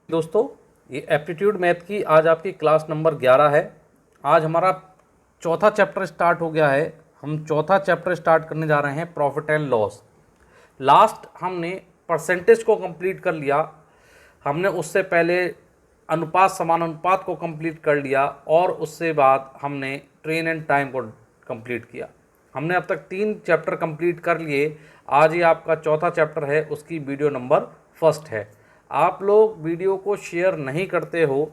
दोस्तों, ये aptitude math की आज आपकी क्लास नंबर 11 है। आज हमारा चौथा चैप्टर स्टार्ट हो गया है। हम चौथा चैप्टर स्टार्ट करने जा रहे हैं, प्रॉफिट एंड लॉस। लास्ट हमने परसेंटेज को कंप्लीट कर लिया। हमने उससे पहले अनुपात समानुपात को कंप्लीट कर लिया और उससे बाद हमने ट्रेन एंड टाइम को कंप्लीट किया। हमने अब तक 3 चैप्टर कंप्लीट कर लिए। आज ये आपका चौथा चैप्टर है, उसकी वीडियो नंबर फर्स्ट है। आप लोग वीडियो को शेयर नहीं करते हो,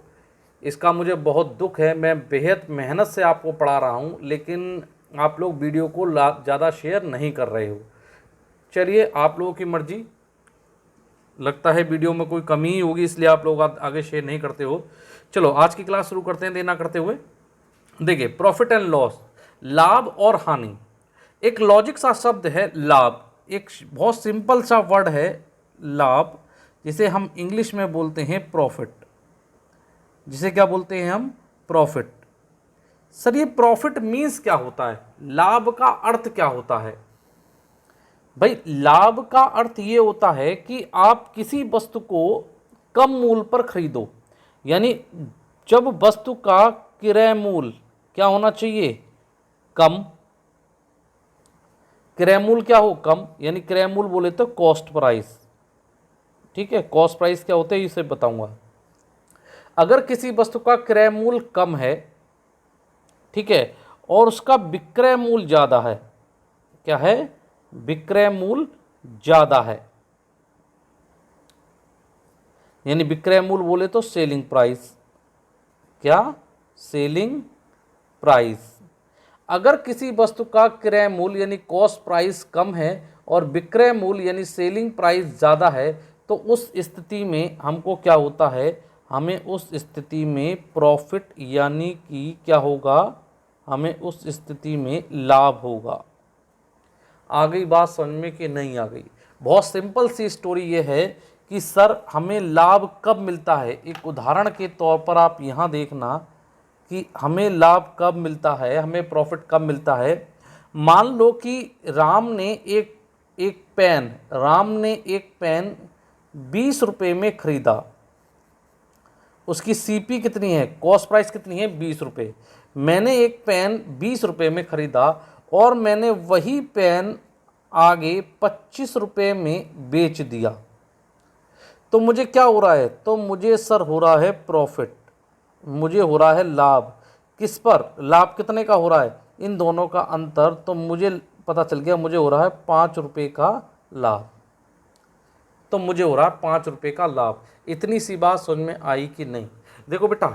इसका मुझे बहुत दुख है। मैं बेहद मेहनत से आपको पढ़ा रहा हूँ, लेकिन आप लोग वीडियो को ज़्यादा शेयर नहीं कर रहे हो। चलिए, आप लोगों की मर्जी। लगता है वीडियो में कोई कमी ही होगी, इसलिए आप लोग आगे शेयर नहीं करते हो। चलो, आज की क्लास शुरू करते हैं देना करते हुए। देखिए, प्रॉफिट एंड लॉस, लाभ और हानि। एक लॉजिक सा शब्द है लाभ, एक बहुत सिंपल सा वर्ड है लाभ, जिसे हम इंग्लिश में बोलते हैं प्रॉफिट। जिसे क्या बोलते हैं हम? प्रॉफिट। सर, ये प्रॉफिट मीन्स क्या होता है? लाभ का अर्थ क्या होता है? भाई, लाभ का अर्थ ये होता है कि आप किसी वस्तु को कम मूल्य पर खरीदो। यानी जब वस्तु का क्रय मूल्य क्या होना चाहिए? कम। क्रय मूल्य क्या हो? कम। यानी क्रय मूल्य बोले तो कॉस्ट प्राइस। ठीक है, कॉस्ट प्राइस क्या होते हैं इसे बताऊंगा। अगर किसी वस्तु का क्रय मूल्य कम है, ठीक है, और उसका विक्रय मूल्य ज़्यादा है, क्या है? विक्रय मूल्य ज़्यादा है। यानी विक्रय मूल्य बोले तो सेलिंग प्राइस। क्या? Selling price. अगर किसी वस्तु का क्रय मूल्य यानी कॉस्ट प्राइस कम है और विक्रय मूल्य यानी सेलिंग प्राइस ज़्यादा है, तो उस स्थिति में हमको क्या होता है? हमें उस स्थिति में प्रॉफिट यानी कि क्या होगा? हमें उस स्थिति में लाभ होगा। आ गई बात समझ में कि नहीं आ गई? बहुत सिंपल सी स्टोरी ये है कि सर हमें लाभ कब मिलता है। एक उदाहरण के तौर पर आप यहाँ देखना कि हमें लाभ कब मिलता है, हमें प्रॉफिट कब मिलता है। मान लो कि राम ने एक पेन 20 रुपये में खरीदा। उसकी सीपी कितनी है? कॉस्ट प्राइस कितनी है? 20 रुपये। मैंने एक पेन 20 रुपये में खरीदा और मैंने वही पेन आगे 25 रुपये में बेच दिया। तो मुझे क्या हो रहा है? तो मुझे सर हो रहा है प्रॉफिट, मुझे हो रहा है लाभ। किस पर? लाभ कितने का हो रहा है? इन दोनों का अंतर। तो मुझे पता चल गया, मुझे हो रहा है 5 रुपये का लाभ। तो मुझे हो रहा है 5 रुपये का लाभ। इतनी सी बात समझ में आई कि नहीं? देखो बेटा,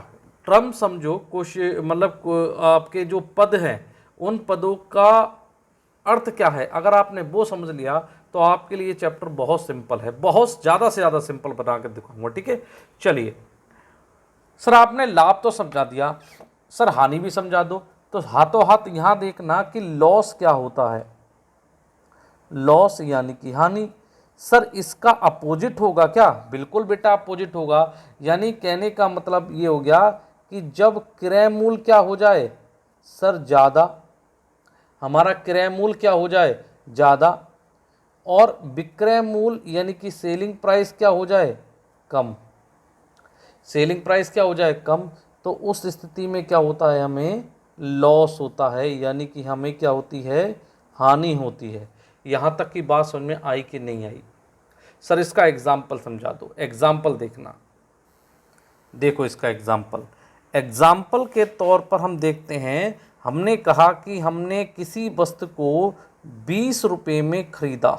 टर्म समझो, कुछ मतलब आपके जो पद हैं उन पदों का अर्थ क्या है, अगर आपने वो समझ लिया तो आपके लिए चैप्टर बहुत सिंपल है। बहुत ज़्यादा से ज़्यादा सिंपल बना के दिखाऊंगा। ठीक है, चलिए। सर आपने लाभ तो समझा दिया, सर हानि भी समझा दो। तो हाथों हाथ यहाँ देखना कि लॉस क्या होता है। लॉस यानी कि हानि। सर इसका अपोजिट होगा क्या? बिल्कुल बेटा, अपोजिट होगा। यानी कहने का मतलब ये हो गया कि जब क्रय मूल्य क्या हो जाए? सर ज़्यादा। हमारा क्रय मूल्य क्या हो जाए? ज़्यादा। और विक्रय मूल्य यानी कि सेलिंग प्राइस क्या हो जाए? कम। सेलिंग प्राइस क्या हो जाए? कम। तो उस स्थिति में क्या होता है? हमें लॉस होता है, यानी कि हमें क्या होती है? हानि होती है। यहाँ तक की बात समझ में आई कि नहीं आई? सर इसका एग्जाम्पल समझा दो। एग्जाम्पल देखना, देखो इसका एग्जाम्पल के तौर पर हम देखते हैं। हमने कहा कि हमने किसी वस्तु को 20 रुपये में खरीदा।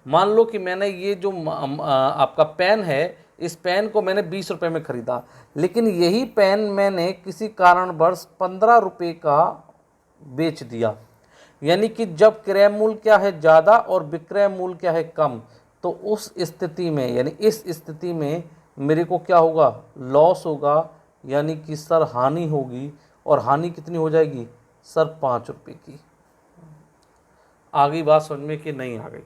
मान लो कि मैंने ये जो आपका पेन है, इस पेन को मैंने 20 रुपये में खरीदा, लेकिन यही पेन मैंने किसी कारणवश 15 रुपये का बेच दिया। यानी कि जब क्रय मूल्य क्या है? ज़्यादा और विक्रय मूल्य क्या है? कम। तो उस स्थिति में यानी इस स्थिति में मेरे को क्या होगा? लॉस होगा, यानी कि सर हानि होगी। और हानि कितनी हो जाएगी? सर 5 रुपये की। आ गई बात समझ में कि नहीं आ गई?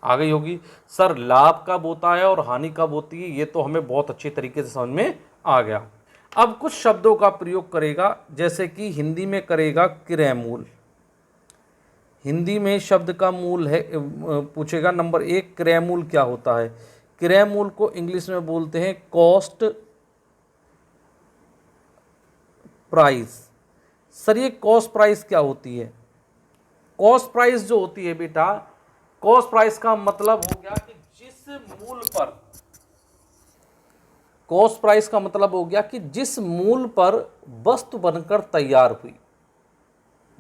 आ गई होगी। सर लाभ कब होता है और हानि कब होती है, ये तो हमें बहुत अच्छी तरीके से समझ में आ गया। अब कुछ शब्दों का प्रयोग करेगा, जैसे कि हिंदी में करेगा क्रय मूल्य। हिंदी में शब्द का मूल है, पूछेगा नंबर 1 क्रय मूल्य क्या होता है? क्रय मूल्य को इंग्लिश में बोलते हैं कॉस्ट प्राइस। सर ये कॉस्ट प्राइस क्या होती है? कॉस्ट प्राइस जो होती है बेटा, कॉस्ट प्राइस का मतलब हो गया कि जिस मूल्य पर, कॉस्ट प्राइस का मतलब हो गया कि जिस मूल्य पर वस्तु बनकर तैयार हुई,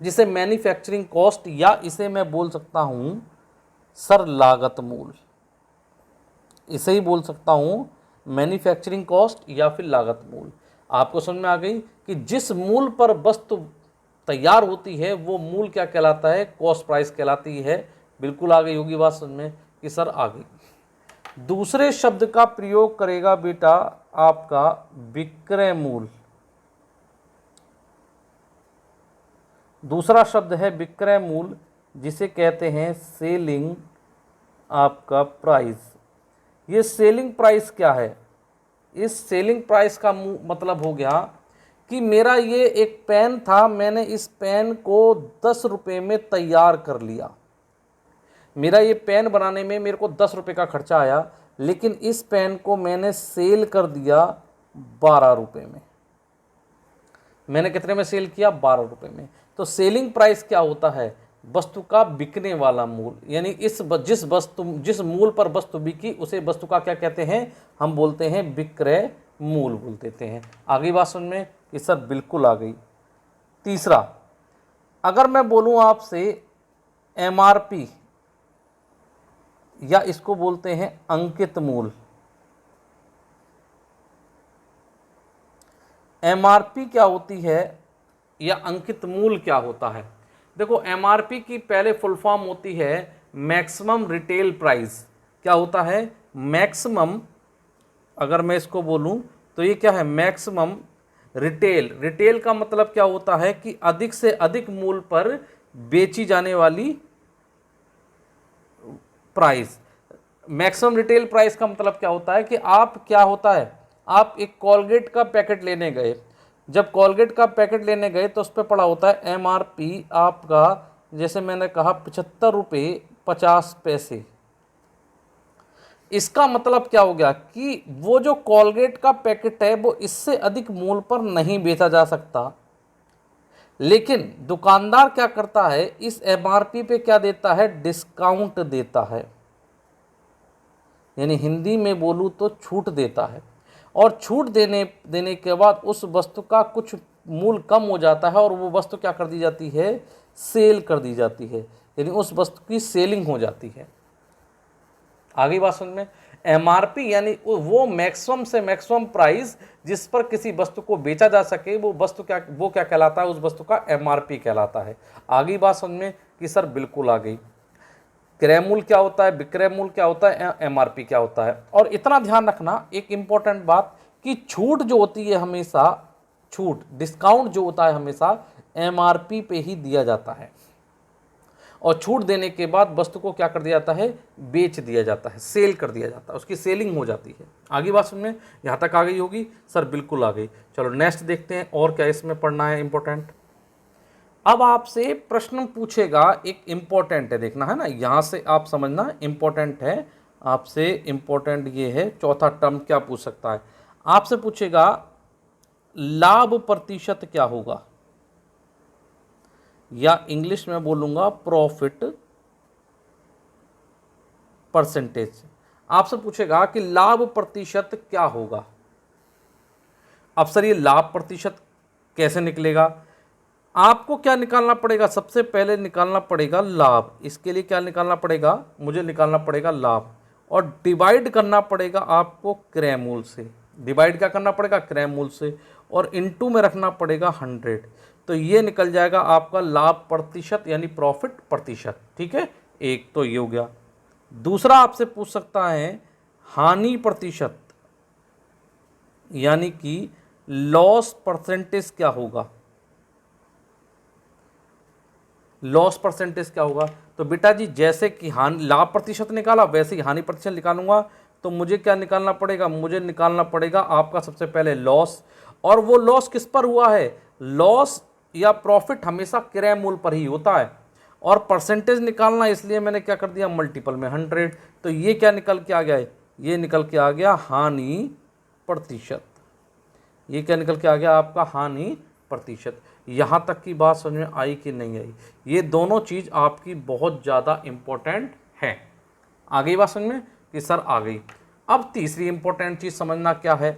जिसे मैन्युफैक्चरिंग कॉस्ट, या इसे मैं बोल सकता हूं सर लागत मूल्य, इसे ही बोल सकता हूं मैन्युफैक्चरिंग कॉस्ट या फिर लागत मूल्य। आपको समझ में आ गई कि जिस मूल्य पर वस्तु तैयार होती है वो मूल्य क्या कहलाता है? कॉस्ट प्राइस कहलाती है। बिल्कुल आ गई होगी बात समझ में कि सर आ गई। दूसरे शब्द का प्रयोग करेगा बेटा आपका विक्रय मूल्य। दूसरा शब्द है विक्रय मूल्य, जिसे कहते हैं सेलिंग आपका प्राइस। ये सेलिंग प्राइस क्या है? इस सेलिंग प्राइस का मतलब हो गया कि मेरा ये एक पेन था, मैंने इस पेन को 10 रुपये में तैयार कर लिया। मेरा ये पेन बनाने में मेरे को 10 रुपये का खर्चा आया, लेकिन इस पेन को मैंने सेल कर दिया 12 रुपये में। मैंने कितने में सेल किया? 12 रुपये में। तो सेलिंग प्राइस क्या होता है? वस्तु का बिकने वाला मूल्य, यानी जिस मूल्य पर वस्तु बिकी उसे वस्तु का क्या कहते हैं? हम बोलते हैं विक्रय मूल्य बोल देते हैं। आगे बात समझ में कि सर बिल्कुल आ गई। तीसरा, अगर मैं बोलूं आपसे एमआरपी, या इसको बोलते हैं अंकित मूल्य। एमआरपी क्या होती है या अंकित मूल्य क्या होता है? देखो, एमआरपी की पहले फुल फॉर्म होती है मैक्सिमम रिटेल प्राइस। क्या होता है? मैक्सिमम, अगर मैं इसको बोलूं तो ये क्या है? Maximum retail. रिटेल का मतलब क्या होता है कि अधिक से अधिक मूल्य पर बेची जाने वाली प्राइस। मैक्सिमम रिटेल प्राइस का मतलब क्या होता है कि आप, क्या होता है, आप एक कोलगेट का पैकेट लेने गए, जब कोलगेट का पैकेट लेने गए तो उस पर पड़ा होता है एमआरपी आपका, जैसे मैंने कहा 75 रुपये 50 पैसे। इसका मतलब क्या हो गया कि वो जो कोलगेट का पैकेट है वो इससे अधिक मूल्य पर नहीं बेचा जा सकता। लेकिन दुकानदार क्या करता है? इस एमआरपी पे क्या देता है? डिस्काउंट देता है, यानी हिंदी में बोलूँ तो छूट देता है। और छूट देने के बाद उस वस्तु का कुछ मूल्य कम हो जाता है और वो वस्तु क्या कर दी जाती है? सेल कर दी जाती है, यानी उस वस्तु की सेलिंग हो जाती है। आगे बात समझ में? एमआरपी यानी वो मैक्सिमम से मैक्सिमम प्राइस जिस पर किसी वस्तु को बेचा जा सके, वो क्या कहलाता है? उस वस्तु का एमआरपी कहलाता है। आगे बात समझ में कि सर बिल्कुल आ गई। क्रय मूल्य क्या होता है, विक्रय मूल्य क्या होता है, एमआरपी क्या होता है। और इतना ध्यान रखना एक इंपॉर्टेंट बात कि छूट जो होती है हमेशा, छूट, डिस्काउंट जो होता है हमेशा एमआरपी पे ही दिया जाता है। और छूट देने के बाद वस्तु को क्या कर दिया जाता है? बेच दिया जाता है, सेल कर दिया जाता है, उसकी सेलिंग हो जाती है। आगे बात समझ में यहाँ तक आ गई होगी? सर बिल्कुल आ गई। चलो नेक्स्ट देखते हैं और क्या इसमें पढ़ना है इंपॉर्टेंट। अब आपसे प्रश्न पूछेगा, एक इंपॉर्टेंट है, देखना है ना, यहाँ से आप समझना इंपॉर्टेंट है। आपसे इंपॉर्टेंट ये है, चौथा टर्म क्या पूछ सकता है? आपसे पूछेगा लाभ प्रतिशत क्या होगा, या इंग्लिश में बोलूंगा प्रॉफिट परसेंटेज। आपसे पूछेगा कि लाभ प्रतिशत क्या होगा। अब सर ये लाभ प्रतिशत कैसे निकलेगा? आपको क्या निकालना पड़ेगा? सबसे पहले निकालना पड़ेगा लाभ। इसके लिए क्या निकालना पड़ेगा? मुझे निकालना पड़ेगा लाभ, और डिवाइड करना पड़ेगा आपको क्रय मूल्य से। डिवाइड क्या करना पड़ेगा? क्रय मूल्य से, और इनटू में रखना पड़ेगा 100। तो ये निकल जाएगा आपका लाभ प्रतिशत यानी प्रॉफिट प्रतिशत। ठीक है, एक तो ये हो गया। दूसरा आपसे पूछ सकता है हानि प्रतिशत, यानी कि लॉस परसेंटेज क्या होगा। लॉस परसेंटेज क्या होगा? तो बेटा जी जैसे कि लाभ प्रतिशत निकाला वैसे ही हानि प्रतिशत निकालूंगा। तो मुझे क्या निकालना पड़ेगा? मुझे निकालना पड़ेगा आपका सबसे पहले लॉस। और वो लॉस किस पर हुआ है? लॉस या प्रॉफिट हमेशा क्रय मूल्य पर ही होता है। और परसेंटेज निकालना, इसलिए मैंने क्या कर दिया? मल्टीपल में 100। तो ये क्या निकल के आ गया है? ये निकल के आ गया हानि प्रतिशत। ये क्या निकल के आ गया आपका हानि प्रतिशत। यहाँ तक की बात समझ में आई कि नहीं आई? ये दोनों चीज़ आपकी बहुत ज़्यादा इम्पोर्टेंट है। आ गई बात समझ में कि सर आ गई। अब तीसरी इम्पोर्टेंट चीज़ समझना क्या है,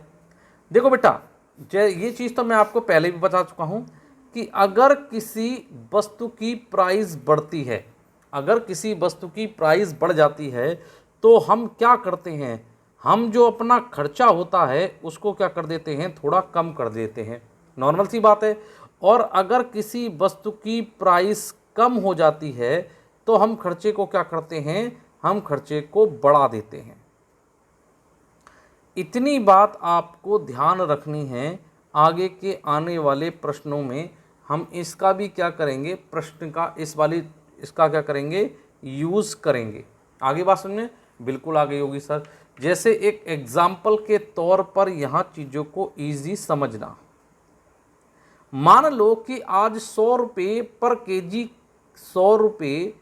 देखो बेटा, ये चीज़ तो मैं आपको पहले भी बता चुका हूँ कि अगर किसी वस्तु की प्राइस बढ़ती है, अगर किसी वस्तु की प्राइस बढ़ जाती है तो हम क्या करते हैं, हम जो अपना खर्चा होता है उसको क्या कर देते हैं, थोड़ा कम कर देते हैं, नॉर्मल सी बात है। और अगर किसी वस्तु की प्राइस कम हो जाती है तो हम खर्चे को क्या करते हैं, हम खर्चे को बढ़ा देते हैं। इतनी बात आपको ध्यान रखनी है। आगे के आने वाले प्रश्नों में हम इसका भी क्या करेंगे, प्रश्न का इसका क्या करेंगे, यूज़ करेंगे। आगे बात समझ में बिल्कुल आ गई होगी सर। जैसे एक एग्जाम्पल के तौर पर यहाँ चीज़ों को ईजी समझना। मान लो कि आज 100 रुपये पर केजी, 100 रुपये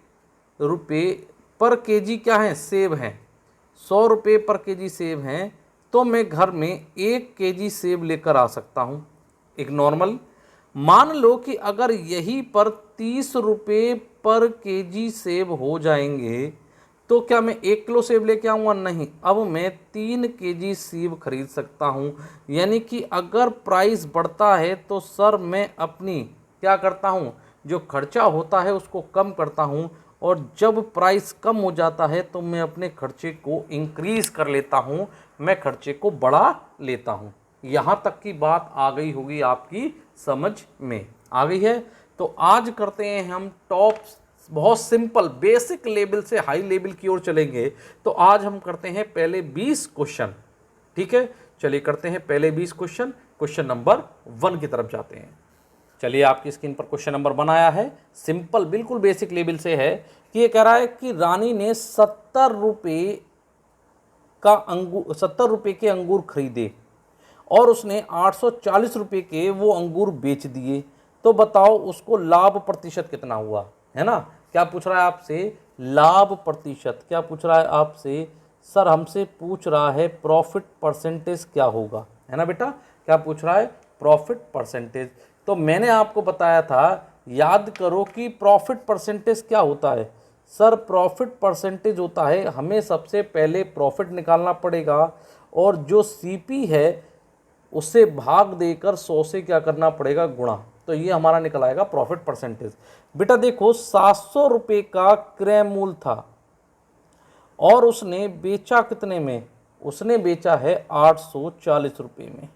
पर केजी क्या है, सेब हैं। 100 रुपये पर केजी सेब हैं तो मैं घर में 1 केजी सेब लेकर आ सकता हूँ, एक नॉर्मल। मान लो कि अगर यही पर 30 रुपये पर केजी सेब हो जाएंगे तो क्या मैं 1 किलो सेब लेके आऊँगा? नहीं, अब मैं 3 केजी सेब खरीद सकता हूँ। यानी कि अगर प्राइस बढ़ता है तो सर मैं अपनी क्या करता हूँ, जो खर्चा होता है उसको कम करता हूँ, और जब प्राइस कम हो जाता है तो मैं अपने खर्चे को इंक्रीज़ कर लेता हूँ, मैं खर्चे को बढ़ा लेता हूँ। यहाँ तक की बात आ गई होगी आपकी समझ में, आ गई है? तो आज करते हैं हम टॉप, बहुत सिंपल बेसिक लेवल से हाई लेवल की ओर चलेंगे। तो आज हम करते हैं पहले 20 क्वेश्चन, ठीक है? चलिए करते हैं पहले 20 क्वेश्चन। क्वेश्चन नंबर 1 की तरफ जाते हैं। चलिए आपकी स्क्रीन पर क्वेश्चन नंबर 1 आया है। सिंपल बिल्कुल बेसिक लेवल से है कि ये कह रहा है कि रानी ने 70 रुपये के अंगूर खरीदे और उसने 840 रुपये के वो अंगूर बेच दिए, तो बताओ उसको लाभ प्रतिशत कितना हुआ, है ना? क्या पूछ रहा है आपसे? लाभ प्रतिशत। क्या पूछ रहा है आपसे? सर हमसे पूछ रहा है प्रॉफिट परसेंटेज क्या होगा, है ना बेटा? क्या पूछ रहा है? Profit percentage. तो मैंने आपको बताया था, याद करो कि प्रॉफिट परसेंटेज क्या होता है। सर प्रॉफिट परसेंटेज होता है, हमें सबसे पहले प्रॉफिट निकालना पड़ेगा और जो सीपी है उससे भाग देकर 100 से क्या करना पड़ेगा, गुणा। तो ये हमारा निकल आएगा प्रॉफिट परसेंटेज। बेटा देखो 700 रुपये का क्रय मूल्य था और उसने बेचा कितने में, उसने बेचा है 840 रुपये में।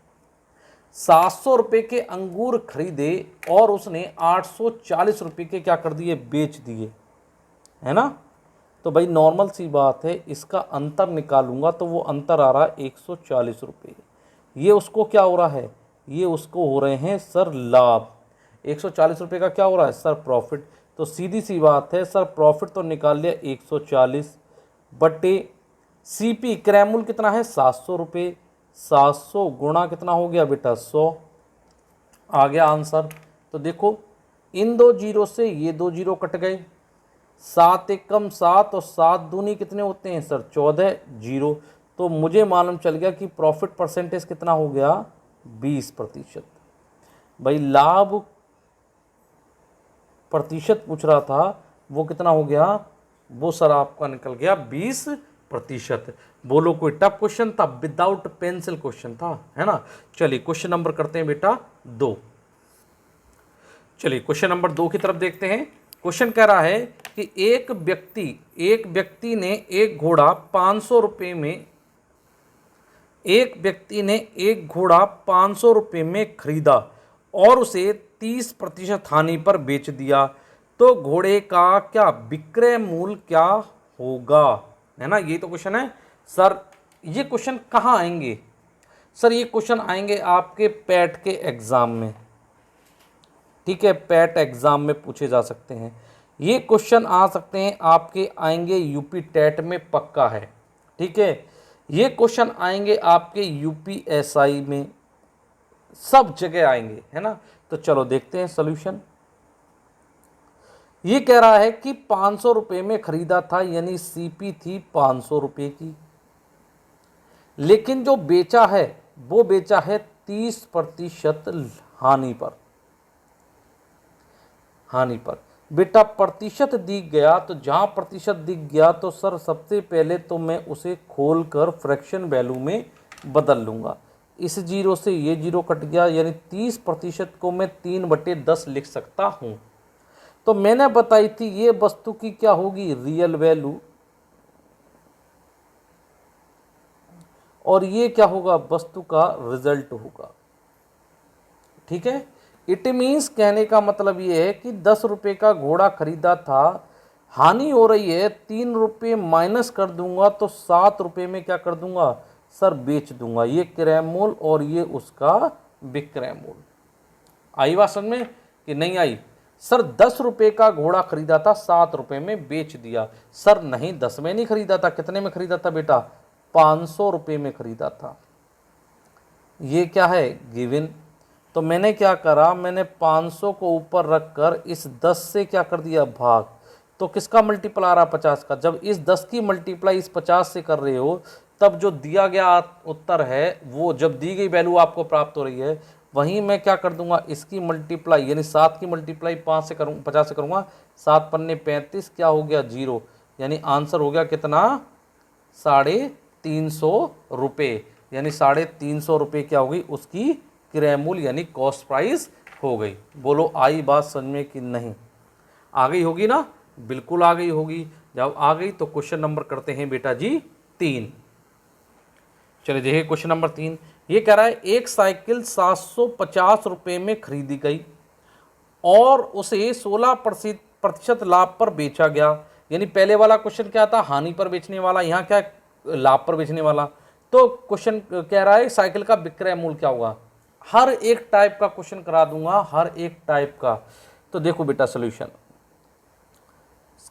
700 रुपये के अंगूर खरीदे और उसने 840 रुपये के क्या कर दिए, बेच दिए, है ना? तो भाई नॉर्मल सी बात है, इसका अंतर निकालूंगा तो वो अंतर आ रहा है 140 रुपये। ये उसको क्या हो रहा है, ये उसको हो रहे हैं सर लाभ। 140 रुपये का क्या हो रहा है सर, प्रॉफिट। तो सीधी सी बात है सर, प्रॉफिट तो निकाल लिया 140 बटे सीपी क्रय मूल्य कितना है 700 रुपये, 700 गुणा कितना हो गया बेटा 100, आ गया आंसर। तो देखो इन 2 जीरो से ये 2 जीरो कट गए, 7 एकम 7 और 7 दूनी कितने होते हैं सर 14, जीरो। तो मुझे मालूम चल गया कि प्रॉफिट परसेंटेज कितना हो गया 20%। भाई लाभ प्रतिशत पूछ रहा था, वो कितना हो गया, वो सर आपका निकल गया 20%। बोलो कोई टफ क्वेश्चन था, विदाउट पेंसिल क्वेश्चन था, है ना? चलिए क्वेश्चन नंबर करते हैं बेटा 2। चलिए क्वेश्चन नंबर 2 की तरफ देखते हैं। क्वेश्चन कह रहा है कि एक व्यक्ति ने एक घोड़ा 500 रुपये में, एक व्यक्ति ने एक घोड़ा 500 रुपये में खरीदा और उसे 30% हानि पर बेच दिया, तो घोड़े का क्या विक्रय मूल्य क्या होगा, है ना? ये तो क्वेश्चन है सर। ये क्वेश्चन कहाँ आएंगे सर? ये क्वेश्चन आएंगे आपके पैट के एग्जाम में, ठीक है? पैट एग्जाम में पूछे जा सकते हैं ये क्वेश्चन, आ सकते हैं आपके, आएंगे यूपी टेट में पक्का है, ठीक है? ये क्वेश्चन आएंगे आपके यूपीएसआई में, सब जगह आएंगे, है ना? तो चलो देखते हैं सॉल्यूशन। ये कह रहा है कि 500 रुपये में खरीदा था, यानी सीपी थी 500 रुपये की, लेकिन जो बेचा है वो बेचा है 30% हानि पर। बेटा प्रतिशत दिख गया तो जहां प्रतिशत दिख गया तो सर सबसे पहले तो मैं उसे खोलकर फ्रैक्शन वैल्यू में बदल लूंगा। इस जीरो से ये जीरो कट गया, यानी 30% को मैं 3/10 लिख सकता हूं। तो मैंने बताई थी ये वस्तु की क्या होगी, रियल वैल्यू, और ये क्या होगा, वस्तु का रिजल्ट होगा। ठीक है, इट मीन्स कहने का मतलब ये है कि 10 रुपये का घोड़ा खरीदा था, हानि हो रही है, 3 रुपये माइनस कर दूंगा तो 7 रुपये में क्या कर दूंगा सर, बेच दूंगा। ये क्रय मूल्य और ये उसका विक्रय मूल्य। आई बात समझ में कि नहीं आई? सर 10 रुपये का घोड़ा खरीदा था, 7 रुपये में बेच दिया। सर नहीं, 10 में नहीं खरीदा था, कितने में खरीदा था बेटा, 500 रुपये में खरीदा था। ये क्या है, गिवन। तो मैंने क्या करा, मैंने 500 को ऊपर रखकर इस 10 से क्या कर दिया, भाग। तो किसका मल्टीपल आ रहा, 50 का। जब इस 10 की मल्टीप्लाई इस 50 से कर रहे हो, तब जो दिया गया उत्तर है, वो जब दी गई वैल्यू आपको प्राप्त हो रही है, वहीं मैं क्या कर दूंगा, इसकी मल्टीप्लाई, यानी 7 की मल्टीप्लाई 5 से करूँ, 50 से करूँगा, 7 पन्ने 35, क्या हो गया, 0। यानी आंसर हो गया कितना, 350 रुपये। यानी 350 रुपये क्या होगी, उसकी क्रय मूल्य यानी कॉस्ट प्राइस हो गई। बोलो आई बात समझ में कि नहीं? आ गई होगी ना, बिल्कुल आ गई होगी। जब आ गई तो क्वेश्चन नंबर करते हैं बेटा जी 3। चलिए देखिए क्वेश्चन नंबर 3। ये कह रहा है एक साइकिल 750 रुपये में खरीदी गई और उसे 16% लाभ पर बेचा गया। यानी पहले वाला क्वेश्चन क्या था, हानि पर बेचने वाला, यहाँ क्या लाभ पर बेचने वाला। तो क्वेश्चन कह रहा है साइकिल का विक्रय मूल्य क्या होगा। हर एक टाइप का क्वेश्चन करा दूंगा, हर एक टाइप का। तो देखो बेटा सोल्यूशन,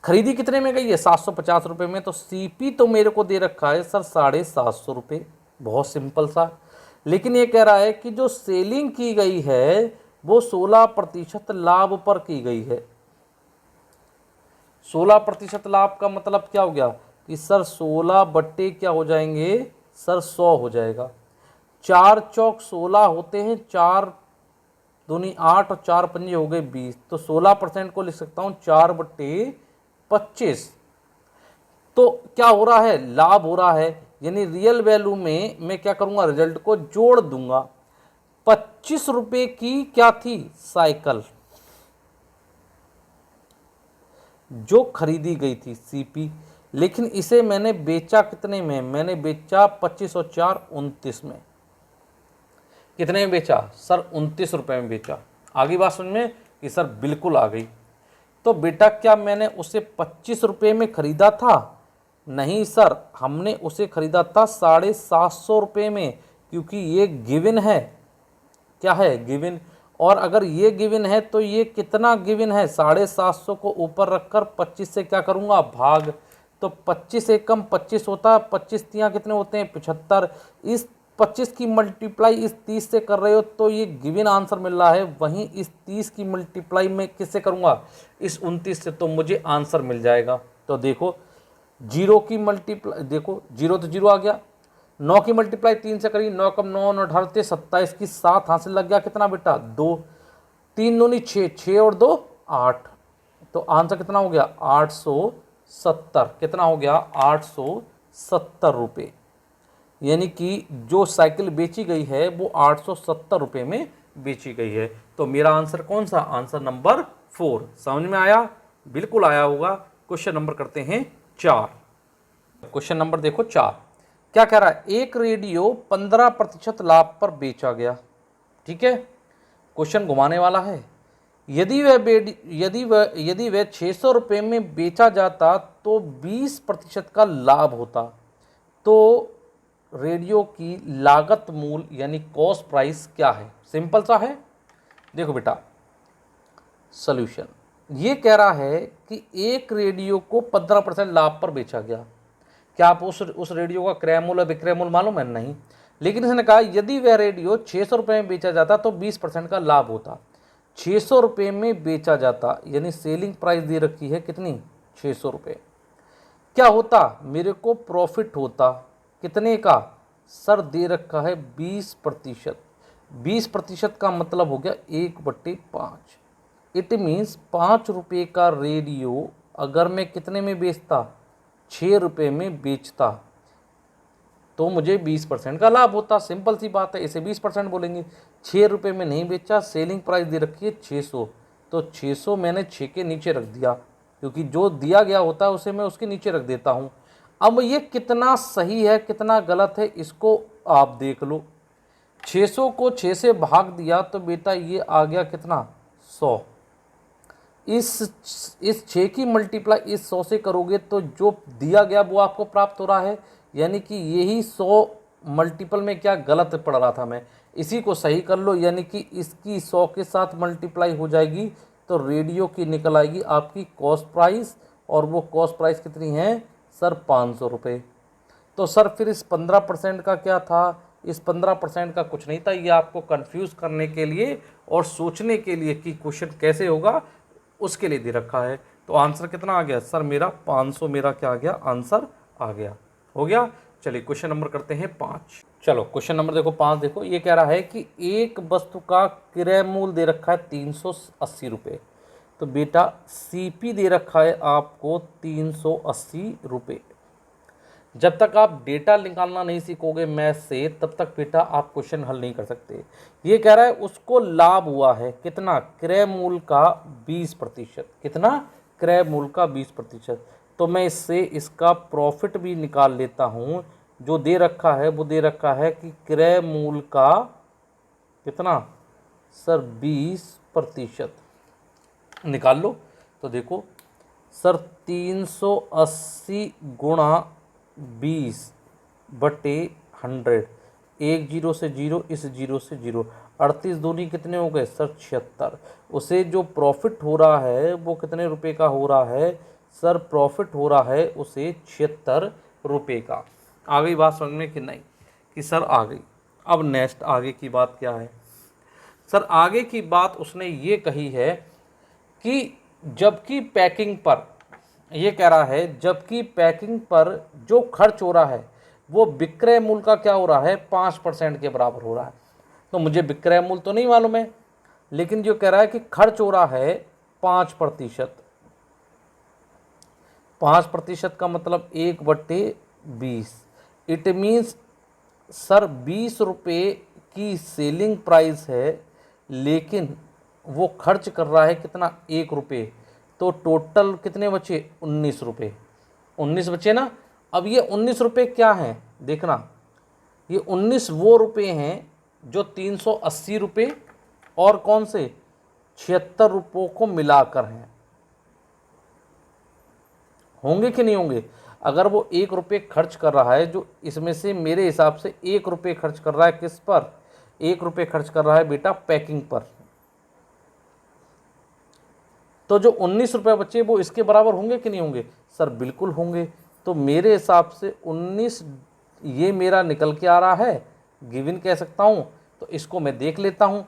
खरीदी कितने में गई है, 750 रुपये में। तो सीपी तो मेरे को दे रखा है सर 750 रुपये, बहुत सिंपल सा। लेकिन ये कह रहा है कि जो सेलिंग की गई है वो 16% लाभ पर की गई है। 16% लाभ का मतलब क्या हो गया कि सर 16 बट्टे क्या हो जाएंगे सर, 100 हो जाएगा। 4 चौक 16 होते हैं, 4 दूनी 8 और 4 पंजे हो गए 20। तो 16% को लिख सकता हूँ 4/25। तो क्या हो रहा है, लाभ हो रहा है। यानी रियल वैल्यू में मैं क्या करूंगा, रिजल्ट को जोड़ दूंगा। 25 रुपये की क्या थी, साइकिल जो खरीदी गई थी सीपी, लेकिन इसे मैंने बेचा कितने में, मैंने बेचा 25 और 4 29 में। कितने में बेचा सर, 29 रुपये में बेचा। आगे बात समझ में कि सर बिल्कुल आ गई। तो बेटा क्या मैंने उसे 25 रुपये में खरीदा था, नहीं सर, हमने उसे खरीदा था 750 रुपये में, क्योंकि ये गिवन है। क्या है, गिवन। और अगर ये गिवन है तो ये कितना गिवन है, 750 को ऊपर रखकर 25 से क्या करूंगा, भाग। तो 25 एक कम 25 होता है, 25 तियाँ कितने होते हैं, 75। इस 25 की मल्टीप्लाई इस 30 से कर रहे हो तो ये गिवन आंसर मिल रहा है। वहीं इस 30 की मल्टीप्लाई मैं किससे करूंगा, इस 29 से, तो मुझे आंसर मिल जाएगा। तो देखो 0 की मल्टीप्लाई, देखो 0 तो 0 आ गया। 9 की मल्टीप्लाई 3 से करी, 9 कम 9 9 18, 27 की 7 हासिल लग गया, कितना बेटा 2। 3 दूनी 6, 6 और 2 8। तो आंसर कितना हो गया, 870। कितना हो गया, 870 रुपये। यानी कि जो साइकिल बेची गई है वो 870 रुपये में बेची गई है। तो मेरा आंसर कौन सा, आंसर नंबर 4। समझ में आया, बिल्कुल आया होगा। क्वेश्चन नंबर करते हैं 4। क्वेश्चन नंबर देखो 4, क्या कह रहा है, एक रेडियो 15% लाभ पर बेचा गया। ठीक है, क्वेश्चन घुमाने वाला है। यदि वह 600 रुपये में बेचा जाता तो 20% का लाभ होता। तो रेडियो की लागत मूल्य यानी कॉस्ट प्राइस क्या है, सिंपल सा है। देखो बेटा सॉल्यूशन, ये कह रहा है कि एक रेडियो को 15% लाभ पर बेचा गया। क्या आप उस रेडियो का क्रय मूल्य विक्रय मूल्य मालूम है, नहीं। लेकिन इसने कहा यदि वह रेडियो 600 रुपये में बेचा जाता तो 20% का लाभ होता। 600 रुपये में बेचा जाता, यानी सेलिंग प्राइस दे रखी है कितनी, 600 रुपये। क्या होता, मेरे को प्रॉफिट होता कितने का, सर दे रखा है 20%। 20% का मतलब हो गया 1/5। इट मीन्स 5 रुपये का रेडियो अगर मैं कितने में बेचता, 6 रुपये में बेचता, तो मुझे 20% का लाभ होता। सिंपल सी बात है, इसे 20% बोलेंगे। 6 रुपये में नहीं बेचा, सेलिंग प्राइस दे रखी है 600, तो 600 मैंने 6 के नीचे रख दिया, क्योंकि जो दिया गया होता है उसे मैं उसके नीचे रख देता हूँ। अब ये कितना सही है कितना गलत है इसको आप देख लो। 600 को 6 से भाग दिया तो बेटा ये आ गया कितना, 100। इस 6 की मल्टीप्लाई इस 100 से करोगे तो जो दिया गया वो आपको प्राप्त हो रहा है, यानी कि यही 100 मल्टीपल में क्या गलत पढ़ रहा था मैं, इसी को सही कर लो, यानी कि इसकी 100 के साथ मल्टीप्लाई हो जाएगी तो रेडियो की निकल आएगी आपकी कॉस्ट प्राइस, और वो कॉस्ट प्राइस कितनी है सर, 500 रुपये। तो सर फिर इस 15% का क्या था, इस 15% का कुछ नहीं था, ये आपको कंफ्यूज करने के लिए और सोचने के लिए कि क्वेश्चन कैसे होगा उसके लिए दे रखा है। तो आंसर कितना आ गया सर मेरा 500, मेरा क्या आ गया आंसर आ गया, हो गया। चलिए क्वेश्चन नंबर करते हैं 5। चलो क्वेश्चन नंबर देखो 5, देखो ये कह रहा है कि एक वस्तु का क्रय मूल्य दे रखा है 380 रुपये। तो बेटा सीपी दे रखा है आपको 380 रुपये। जब तक आप डेटा निकालना नहीं सीखोगे मैथ से तब तक बेटा आप क्वेश्चन हल नहीं कर सकते। ये कह रहा है उसको लाभ हुआ है कितना, क्रय मूल्य का 20%। कितना, क्रय मूल्य का 20%। तो मैं इससे इसका प्रॉफिट भी निकाल लेता हूँ। जो दे रखा है वो दे रखा है कि क्रय मूल्य का कितना सर 20%। निकाल लो। तो देखो सर 380 गुणा 20/100, एक जीरो से जीरो, इस जीरो से जीरो, 38 दूनी कितने हो गए सर 76। उसे जो प्रॉफिट हो रहा है वो कितने रुपए का हो रहा है सर, प्रॉफिट हो रहा है उसे 76 रुपये का। आ गई बात समझ में कि नहीं, कि सर आ गई। अब नेक्स्ट आगे की बात क्या है सर, आगे की बात उसने ये कही है कि जबकि पैकिंग पर, ये कह रहा है जबकि पैकिंग पर जो खर्च हो रहा है वो विक्रय मूल्य का क्या हो रहा है 5% के बराबर हो रहा है। तो मुझे विक्रय मूल्य तो नहीं मालूम है, लेकिन जो कह रहा है कि खर्च हो रहा है 5%। 5% का मतलब 1/20। इट मीन्स सर 20 रुपये की सेलिंग प्राइस है, लेकिन वो खर्च कर रहा है कितना, 1 रुपये। तो टोटल कितने बचे, 19 रुपये। 19 बचे ना। अब ये 19 रुपये क्या हैं देखना, ये 19 वो रुपये हैं जो 380 रुपये और कौन से 76 रुपयों को मिलाकर हैं। होंगे कि नहीं होंगे। अगर वो 1 रुपये खर्च कर रहा है, जो इसमें से मेरे हिसाब से 1 रुपये खर्च कर रहा है किस पर, 1 रुपये खर्च कर रहा है बेटा पैकिंग पर, तो जो 19 रुपये बचे वो इसके बराबर होंगे कि नहीं होंगे सर, बिल्कुल होंगे। तो मेरे हिसाब से 19 ये मेरा निकल के आ रहा है, गिवन कह सकता हूँ। तो इसको मैं देख लेता हूँ,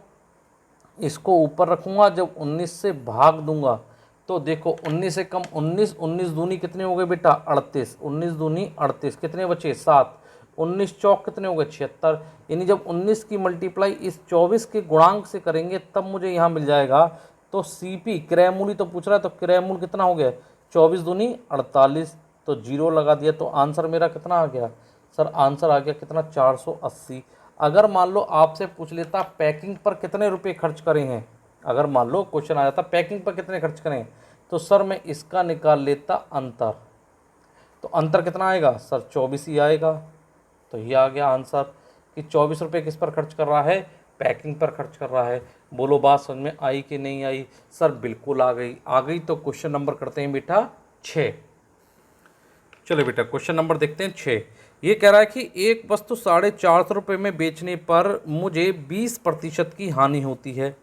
इसको ऊपर रखूँगा, जब 19 से भाग दूंगा तो देखो 19 से कम 19, 19 दूनी कितने हो गए बेटा 38, 19 दूनी 38, कितने बचे 7, 19 चौक कितने हो गए 76। यानी जब 19 की मल्टीप्लाई इस 24 के गुणांक से करेंगे तब मुझे यहाँ मिल जाएगा। तो सीपी क्रय मूल्य तो पूछ रहा है, तो क्रय मूल्य कितना हो गया 24 दूनी 48, तो जीरो लगा दिया। तो आंसर मेरा कितना आ गया सर, आंसर आ गया कितना 480। अगर मान लो आपसे पूछ लेता पैकिंग पर कितने रुपए खर्च करे हैं, अगर मान लो क्वेश्चन आ जाता पैकिंग पर कितने खर्च करें, तो सर मैं इसका निकाल लेता अंतर। तो अंतर कितना आएगा सर 24 ही आएगा। तो ये आ गया आंसर कि 24 रुपये किस पर खर्च कर रहा है, पैकिंग पर खर्च कर रहा है। बोलो बात समझ में आई कि नहीं आई सर, बिल्कुल आ गई, आ गई। तो क्वेश्चन नंबर करते हैं बेटा 6। चलो बेटा क्वेश्चन नंबर देखते हैं 6। ये कह रहा है कि एक वस्तु 450 रुपये में बेचने पर मुझे 20% की हानि होती है।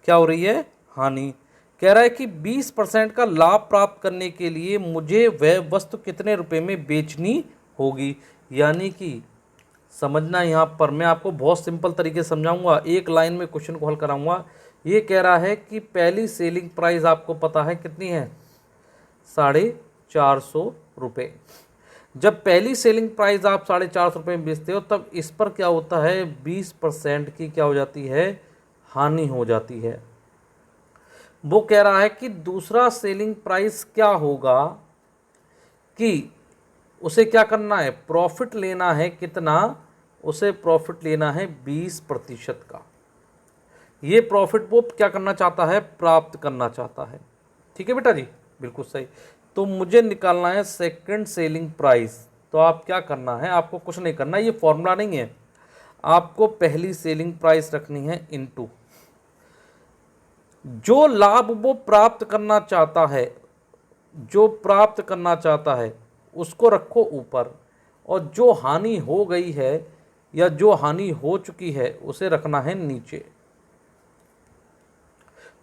क्या हो रही है, हानि। कह रहा है कि 20% का लाभ प्राप्त करने के लिए मुझे वह वस्तु कितने रुपए में बेचनी होगी। यानी कि समझना, यहाँ पर मैं आपको बहुत सिंपल तरीके से समझाऊंगा, एक लाइन में क्वेश्चन को हल कराऊंगा। ये कह रहा है कि पहली सेलिंग प्राइस आपको पता है कितनी है 450 रुपये। जब पहली सेलिंग प्राइस आप 450 में बेचते हो तब इस पर क्या होता है, 20% की क्या हो जाती है, हानि हो जाती है। वो कह रहा है कि दूसरा सेलिंग प्राइस क्या होगा, कि उसे क्या करना है, प्रॉफिट लेना है, कितना, उसे प्रॉफिट लेना है 20% का। ये प्रॉफिट वो क्या करना चाहता है, प्राप्त करना चाहता है। ठीक है बेटा जी, बिल्कुल सही। तो मुझे निकालना है सेकंड सेलिंग प्राइस। तो आप क्या करना है, आपको कुछ नहीं करना, ये फॉर्मूला नहीं है, आपको पहली सेलिंग प्राइस रखनी है इनटू जो लाभ वो प्राप्त करना चाहता है, जो प्राप्त करना चाहता है उसको रखो ऊपर, और जो हानि हो गई है या जो हानि हो चुकी है उसे रखना है नीचे।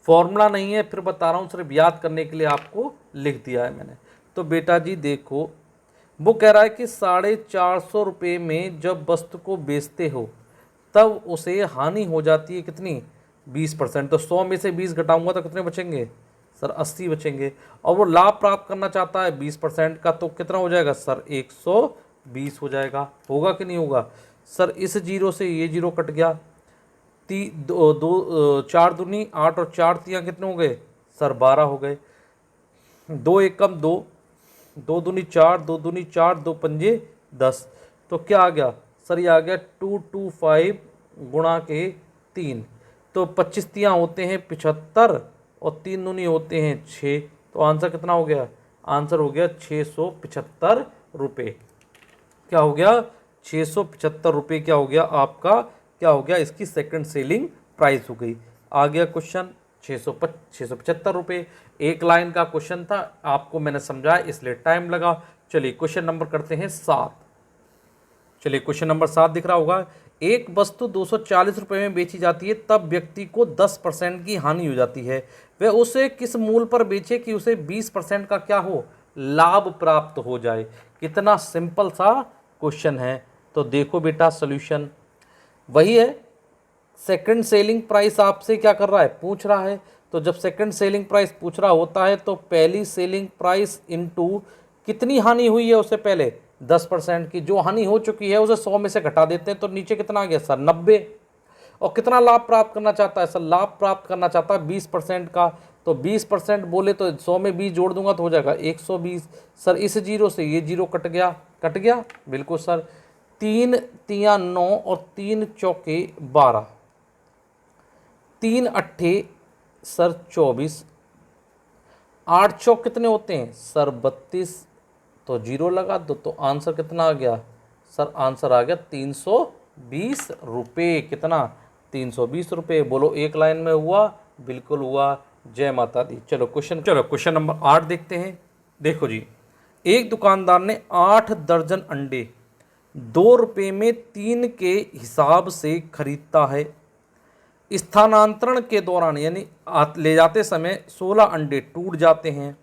फॉर्मूला नहीं है, फिर बता रहा हूँ, सिर्फ याद करने के लिए आपको लिख दिया है मैंने। तो बेटा जी देखो, वो कह रहा है कि 450 रुपये में जब वस्तु को बेचते हो तब उसे हानि हो जाती है कितनी, 20%। तो 100 में से 20 घटाऊंगा तो कितने बचेंगे सर, 80 बचेंगे। और वो लाभ प्राप्त करना चाहता है 20% का, तो कितना हो जाएगा सर, 120 हो जाएगा। होगा कि नहीं होगा सर, इस जीरो से ये जीरो कट गया, दो 4 दूनी 8 और 4 तियाँ कितने हो गए सर, 12 हो गए। 2 एकम 2, 2 दूनी 4, 2 दूनी 4, 2 पंजे 10। तो क्या आ गया सर, ये आ गया 225 गुणा के 3। तो 25 तियाँ होते हैं 75 और 3 दूनी होते हैं 6। तो आंसर कितना हो गया, आंसर हो गया 675 रुपये। क्या हो गया, 675 रुपये क्या हो गया आपका, क्या हो गया, इसकी सेकंड सेलिंग प्राइस हो गई। आ गया क्वेश्चन 675 रुपये। एक लाइन का क्वेश्चन था, आपको मैंने समझाया इसलिए टाइम लगा। चलिए क्वेश्चन नंबर करते हैं 7। चलिए क्वेश्चन नंबर 7 दिख रहा होगा। एक वस्तु 240 रुपये में बेची जाती है तब व्यक्ति को 10% की हानि हो जाती है, वह उसे किस मूल्य पर बेचे कि उसे 20% का क्या हो, लाभ प्राप्त हो जाए। कितना सिंपल सा क्वेश्चन है। तो देखो बेटा सॉल्यूशन वही है, सेकंड सेलिंग प्राइस आपसे क्या कर रहा है, पूछ रहा है। तो जब सेकंड सेलिंग प्राइस पूछ रहा होता है तो पहली सेलिंग प्राइस इनटू कितनी हानि हुई है उससे पहले, 10% की। जो हानि हो चुकी है उसे 100 में से घटा देते हैं, तो नीचे कितना आ गया सर, 90। और कितना लाभ प्राप्त करना चाहता है सर, लाभ प्राप्त करना चाहता है 20% का। तो 20% बोले तो 100 में 20 जोड़ दूंगा तो हो जाएगा 120। सर इस जीरो से ये जीरो कट गया, कट गया बिल्कुल सर। 3 तियाँ 9 और 3 चौके 12, 3 अट्ठे सर 24, 8 चौक कितने होते हैं सर 32। तो जीरो लगा दो, तो आंसर कितना आ गया सर, आंसर आ गया 320 रुपये। कितना, 320 रुपये। बोलो एक लाइन में हुआ, बिल्कुल हुआ। जय माता दी। चलो क्वेश्चन नंबर 8 देखते हैं। देखो जी, एक दुकानदार ने 8 दर्जन अंडे 2 रुपये में 3 के हिसाब से खरीदता है। स्थानांतरण के दौरान यानी ले जाते समय 16 अंडे टूट जाते हैं।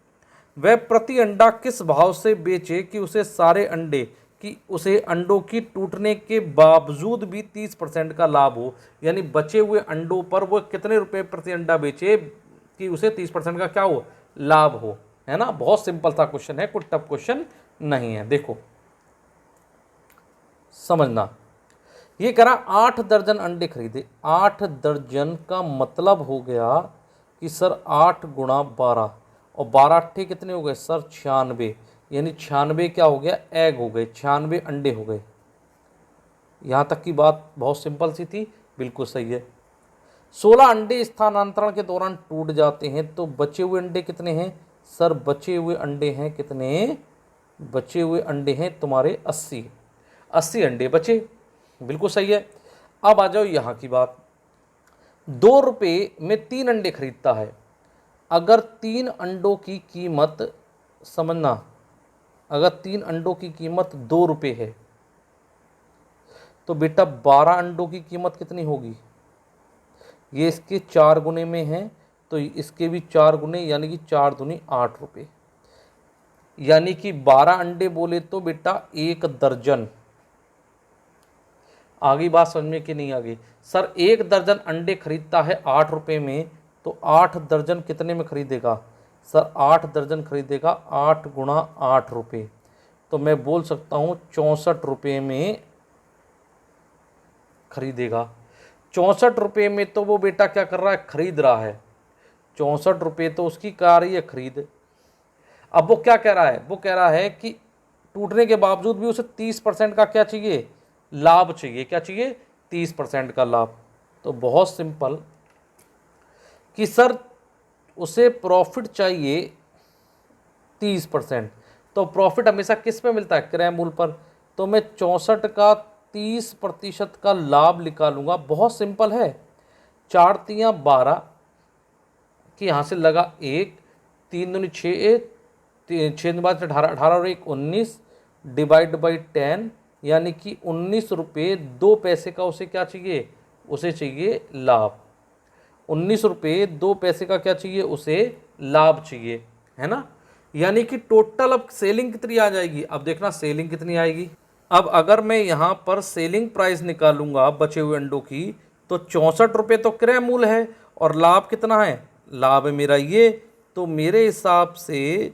वह प्रति अंडा किस भाव से बेचे कि उसे सारे अंडे कि उसे अंडों की टूटने के बावजूद भी 30% का लाभ हो। यानी बचे हुए अंडों पर वो कितने रुपए प्रति अंडा बेचे कि उसे 30% का क्या हो, लाभ हो। है ना, बहुत सिंपल सा क्वेश्चन है, कोई टफ क्वेश्चन नहीं है। देखो समझना, ये करा 8 दर्जन अंडे खरीदे। 8 दर्जन का मतलब हो गया कि सर 8 गुणा 12 और 12 अट्ठे कितने हो गए सर, 96। यानी 96 क्या हो गया, एग हो गए, 96 अंडे हो गए। यहाँ तक की बात बहुत सिंपल सी थी, बिल्कुल सही है। 16 अंडे स्थानांतरण के दौरान टूट जाते हैं, तो बचे हुए अंडे कितने हैं सर, बचे हुए अंडे हैं कितने, बचे हुए अंडे हैं तुम्हारे 80 अंडे बचे, बिल्कुल सही है। अब आ जाओ यहाँ की बात, 2 रुपये में 3 अंडे खरीदता है। अगर 3 अंडों की कीमत, समझना, अगर 3 अंडों की कीमत 2 रुपये है तो बेटा 12 अंडों की कीमत कितनी होगी, ये इसके 4 गुने में है तो इसके भी 4 गुने, यानी कि 4 दूनी 8 रुपये। यानी कि 12 अंडे बोले तो बेटा 1 दर्जन। आगे बात समझ में कि नहीं आ गई सर, 1 दर्जन अंडे खरीदता है 8 रुपये में, तो 8 दर्जन कितने में खरीदेगा सर, 8 दर्जन खरीदेगा 8 गुणा 8 रुपये। तो मैं बोल सकता हूँ 64 रुपये में खरीदेगा। 64 रुपये में तो वो बेटा क्या कर रहा है, खरीद रहा है। 64 रुपये तो उसकी कार ही है खरीद। अब वो क्या कह रहा है, वो कह रहा है कि टूटने के बावजूद भी उसे 30% का क्या चाहिए, लाभ चाहिए। क्या चाहिए, 30% का लाभ। तो बहुत सिंपल कि सर उसे प्रॉफिट चाहिए 30%। तो प्रॉफिट हमेशा किस पे मिलता है, क्रय मूल्य पर। तो मैं 64 का 30% का लाभ निकालूंगा। बहुत सिंपल है, 4 तियाँ 12 कि यहाँ से लगा 1, 3 दूनी 6, 6 बाद 18, 18 और 1 19, डिवाइड बाई 10, यानी कि 19 रुपये 2 पैसे का उसे क्या चाहिए, उसे चाहिए लाभ। 19 रुपये 2 पैसे का क्या चाहिए, उसे लाभ चाहिए, है ना। यानी कि टोटल अब सेलिंग कितनी आ जाएगी, अब देखना सेलिंग कितनी आएगी। अब अगर मैं यहाँ पर सेलिंग प्राइस निकालूंगा बचे हुए अंडों की, तो 64 रुपये तो क्रय मूल्य है और लाभ कितना है, लाभ है मेरा ये। तो मेरे हिसाब से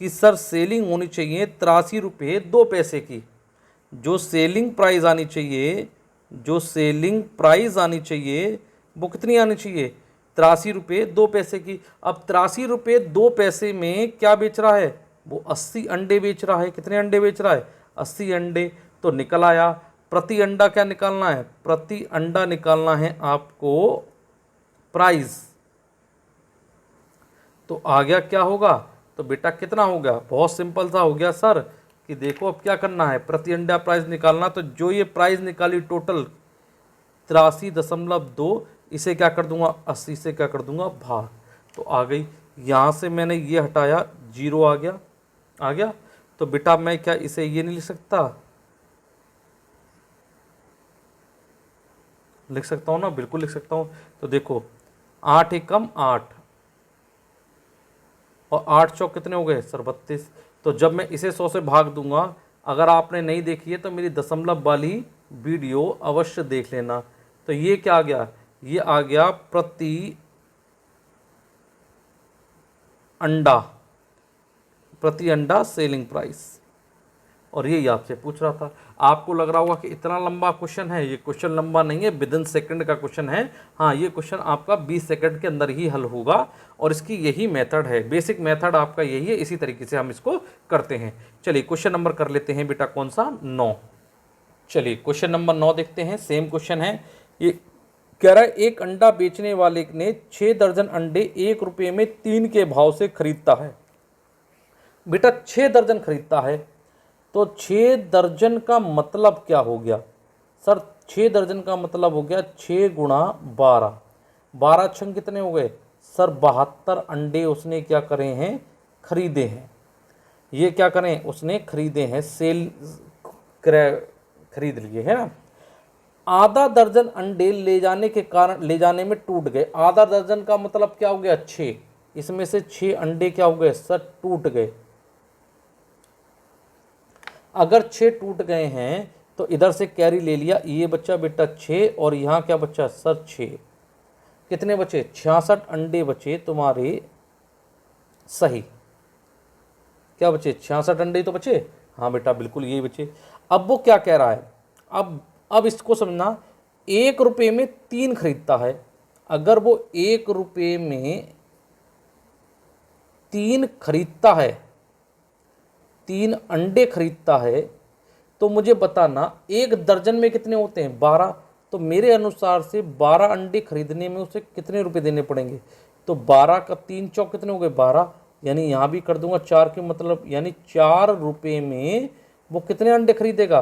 कि सर सेलिंग होनी चाहिए 83 रुपये 2 पैसे की। जो सेलिंग प्राइस आनी चाहिए, जो सेलिंग प्राइस आनी चाहिए वो कितनी आनी चाहिए, 83 रुपये 2 पैसे की। अब 83 रुपये 2 पैसे में क्या बेच रहा है, वो 80 अंडे बेच रहा है। कितने अंडे बेच रहा है, 80 अंडे। तो निकल आया प्रति अंडा क्या निकालना है, प्रति अंडा निकालना है आपको प्राइस। तो आ गया क्या होगा, तो बेटा कितना हो गया, बहुत सिंपल सा हो गया सर कि देखो अब क्या करना है, प्रति अंडा प्राइस निकालना। तो जो ये प्राइस निकाली टोटल 83.2, इसे क्या कर दूंगा 80 से क्या कर दूंगा भाग, तो आ गई। यहाँ से मैंने ये हटाया, 0 आ गया, आ गया। तो बेटा मैं क्या इसे ये नहीं लिख सकता, लिख सकता हूँ ना, बिल्कुल लिख सकता हूँ। तो देखो 8 एकम 8 और 8 चौक कितने हो गए सर 32। तो जब मैं इसे 100 से भाग दूंगा, अगर आपने नहीं देखी है तो मेरी दशमलव वाली वीडियो अवश्य देख लेना। तो ये क्या आ गया, ये आ गया प्रति अंडा, प्रति अंडा सेलिंग प्राइस। और ये आपसे पूछ रहा था। आपको लग रहा होगा कि इतना लंबा क्वेश्चन है, ये क्वेश्चन लंबा नहीं है, विदिन सेकंड का क्वेश्चन है। हाँ, ये क्वेश्चन आपका 20 सेकंड के अंदर ही हल होगा और इसकी यही मेथड है, बेसिक मेथड आपका यही है। इसी तरीके से हम इसको करते हैं। चलिए क्वेश्चन नंबर कर लेते हैं बेटा, कौन सा, 9। चलिए क्वेश्चन नंबर 9 देखते हैं। सेम क्वेश्चन है। ये कह रहा है एक अंडा बेचने वाले ने 6 दर्जन अंडे 1 रुपये में 3 के भाव से खरीदता है। बेटा 6 दर्जन खरीदता है, तो 6 दर्जन का मतलब क्या हो गया सर, 6 दर्जन का मतलब हो गया 6 गुणा 12, 12 छंग कितने हो गए सर 72 अंडे उसने क्या करे हैं, खरीदे हैं। ये क्या करें, उसने खरीदे हैं, सेल क्रय खरीद लिए है ना। आधा दर्जन अंडे ले जाने के कारण, ले जाने में टूट गए। आधा दर्जन का मतलब क्या हो गया 6, इसमें से 6 अंडे क्या हो गए सर, टूट गए। अगर 6 टूट गए हैं तो इधर से कैरी ले लिया, ये बच्चा बेटा 6 और यहाँ क्या बच्चा सर 6, कितने बचे 66 अंडे बचे तुम्हारे, सही। क्या बचे 66 अंडे तो बचे, हाँ बेटा बिल्कुल यही बचे। अब वो क्या कह रहा है, अब इसको समझना, 1 रुपये में 3 खरीदता है। अगर वो 1 रुपये में 3 खरीदता है, 3 अंडे खरीदता है, तो मुझे बताना 1 दर्जन में कितने होते हैं 12। तो मेरे अनुसार से 12 अंडे खरीदने में उसे कितने रुपए देने पड़ेंगे, तो 12 का 3 चौक कितने हो गए 12, यानी यहाँ भी कर दूंगा 4 के मतलब, यानी 4 रुपये में वो कितने अंडे खरीदेगा,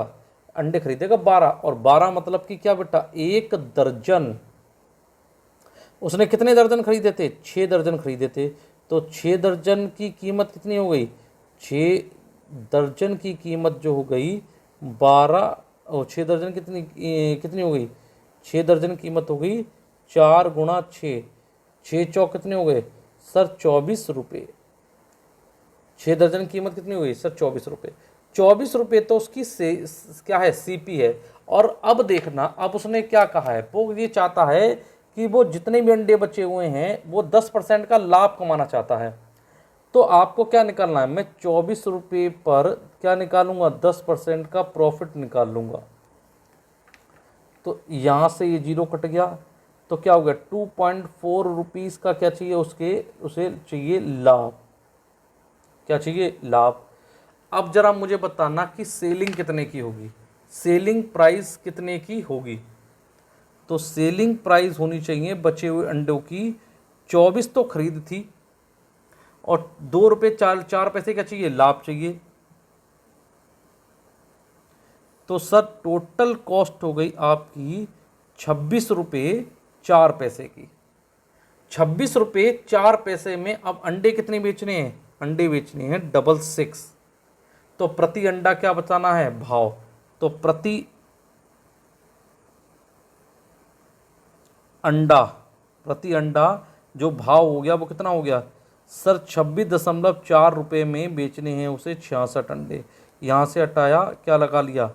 अंडे खरीदेगा 12। और 12 मतलब कि क्या बेटा 1 दर्जन, उसने कितने दर्जन खरीदे थे, 6 दर्जन खरीदे थे। तो 6 दर्जन की कीमत कितनी हो गई, 6 दर्जन की कीमत जो हो गई 12, और 6 दर्जन कितनी कितनी हो गई, 6 दर्जन की कीमत हो गई 4 गुणा 6, 6 चौक कितने हो गए सर 24 रुपये। 6 दर्जन की कीमत कितनी हो गई सर 24 रुपये। 24 रुपये तो उसकी क्या है, सीपी है। और अब देखना, अब उसने क्या कहा है, वो ये चाहता है कि वो जितने भी अंडे बचे हुए हैं वो 10% का लाभ कमाना चाहता है। तो आपको क्या निकालना है, मैं 24 रुपये पर क्या निकालूंगा, 10% का प्रॉफिट निकाल लूँगा। तो यहाँ से ये जीरो कट गया, तो क्या हो गया, 2.4 रुपीज़ का क्या चाहिए उसे चाहिए लाभ। क्या चाहिए, लाभ। अब जरा मुझे बताना कि सेलिंग कितने की होगी, सेलिंग प्राइस कितने की होगी। तो सेलिंग प्राइस होनी चाहिए बचे हुए अंडों की 24 तो खरीद थी, और 2 रुपये 4 पैसे क्या चाहिए, लाभ चाहिए। तो सर टोटल कॉस्ट हो गई आपकी 26 रुपये 4 पैसे की। 26 रुपये 4 पैसे में अब अंडे कितने बेचने हैं, अंडे बेचने हैं 66। तो प्रति अंडा क्या बताना है, भाव। तो प्रति अंडा जो भाव हो गया वो कितना हो गया सर, 26.4 रुपये में बेचने हैं उसे 66 अंडे। यहाँ से हटाया, क्या लगा लिया,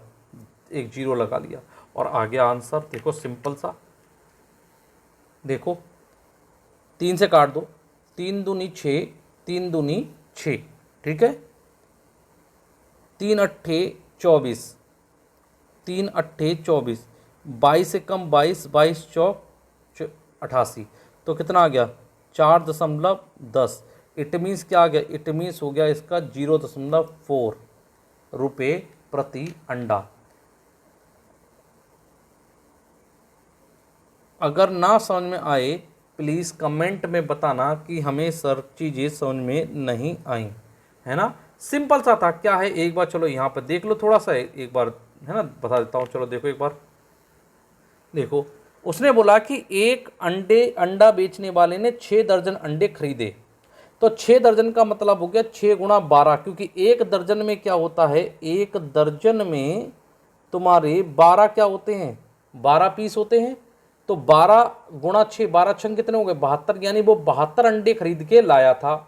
एक जीरो लगा लिया, और आ गया आंसर। देखो सिंपल सा, देखो 3 से काट दो, 3 दूनी 6, 3 दूनी 6, ठीक है, 3 अट्ठे 24, 3 अट्ठे 24, 22 से कम 22, 22 चौक 88, तो कितना आ गया 4.10। इट मीन्स क्या आ गया, इट मीन्स हो गया इसका 0.4 रुपये प्रति अंडा। अगर ना समझ में आए प्लीज़ कमेंट में बताना कि हमें सर चीज़ें समझ में नहीं आई, है ना। सिंपल सा था, क्या है एक बार चलो यहाँ पर देख लो थोड़ा सा, एक बार है ना बता देता हूँ। चलो देखो एक बार, देखो उसने बोला कि एक अंडा बेचने वाले ने 6 दर्जन अंडे खरीदे। तो 6 दर्जन का मतलब हो गया 6 गुणा 12, क्योंकि एक दर्जन में क्या होता है, एक दर्जन में तुम्हारे 12 क्या होते हैं, 12 पीस होते हैं। तो 12 गुणा 6, 12 छंग कितने हो गए 72, यानी वो 72 अंडे खरीद के लाया था,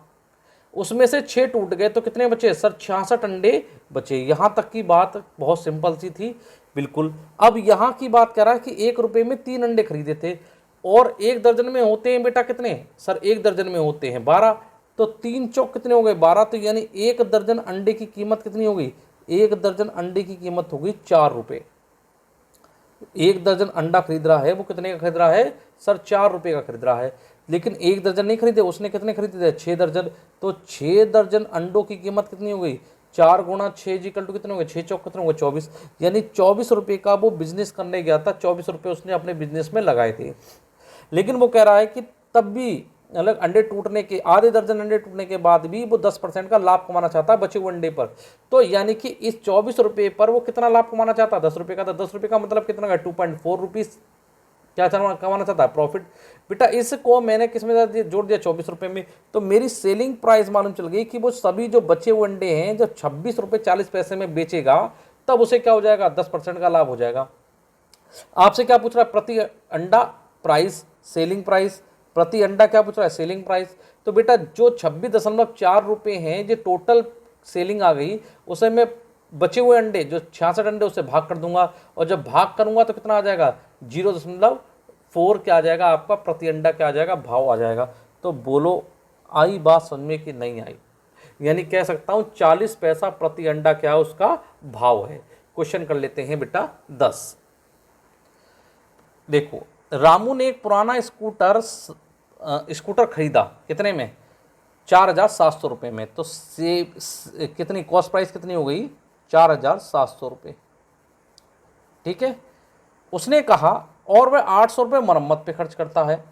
उसमें से 6 टूट गए, तो कितने बचे सर, 66 अंडे बचे। यहाँ तक की बात बहुत सिंपल सी थी, बिल्कुल। अब यहाँ की बात कह रहा है कि 1 रुपये में 3 अंडे खरीदे थे, और एक दर्जन में होते हैं बेटा कितने सर, एक दर्जन में होते हैं 12, तो 3 चौक कितने हो गए 12, तो यानी एक दर्जन अंडे की कीमत कितनी हो गई, एक दर्जन अंडे की कीमत हो गई 4 रुपये। एक दर्जन अंडा खरीद रहा है, वो कितने का खरीद रहा है सर, 4 रुपये का खरीद रहा है। लेकिन एक दर्जन नहीं खरीदे, उसने कितने खरीदे थे, 6 दर्जन। तो 6 दर्जन अंडों की कीमत कितनी हो गई, 4 गुणा 6 इक्वल टू कितने हो गए, 6 चौक कितने हो गए 24, यानी 24 रुपये का वो बिजनेस करने गया था, 24 रुपये उसने अपने बिजनेस में लगाए थे। लेकिन वो कह रहा है कि तब भी अलग अंडे टूटने के, आधे दर्जन अंडे टूटने के बाद भी वो 10% का लाभ कमाना चाहता है बचे हुए अंडे पर। तो यानी कि इस 24 रुपये पर वो कितना लाभ कमाना चाहता है, 10 रुपये का। तो 10 रुपये का मतलब कितना का 2.4 रुपीज़ क्या कमाना चाहता है, प्रॉफिट। बेटा इसको मैंने किस में जोड़ दिया, 24 रुपये में। तो मेरी सेलिंग प्राइस मालूम चल गई कि वो सभी जो बचे हुए अंडे हैं जब 26 रुपये 40 पैसे में बेचेगा, तब उसे क्या हो जाएगा, 10% का लाभ हो जाएगा। आपसे क्या पूछ रहा है, प्रति अंडा प्राइस, सेलिंग प्राइस। प्रति अंडा क्या पूछ रहा है, सेलिंग प्राइस। तो बेटा जो 26.4 रुपये हैं जो टोटल सेलिंग आ गई, उसे मैं बचे हुए अंडे जो 66 अंडे उससे भाग कर दूंगा, और जब भाग करूंगा तो कितना आ जाएगा, 0.4 क्या आ जाएगा आपका, प्रति अंडा क्या आ जाएगा, भाव आ जाएगा। तो बोलो आई बात समझ में कि नहीं आई, यानी कह सकता हूं 40 पैसा प्रति अंडा क्या है, उसका भाव है। क्वेश्चन कर लेते हैं बेटा 10। देखो रामू ने एक पुराना स्कूटर खरीदा, कितने में, 4,700 रुपये में। तो कितनी कॉस्ट प्राइस कितनी हो गई, 4,700 रुपये, ठीक है। उसने कहा और वह 800 रुपये मरम्मत पे खर्च करता है,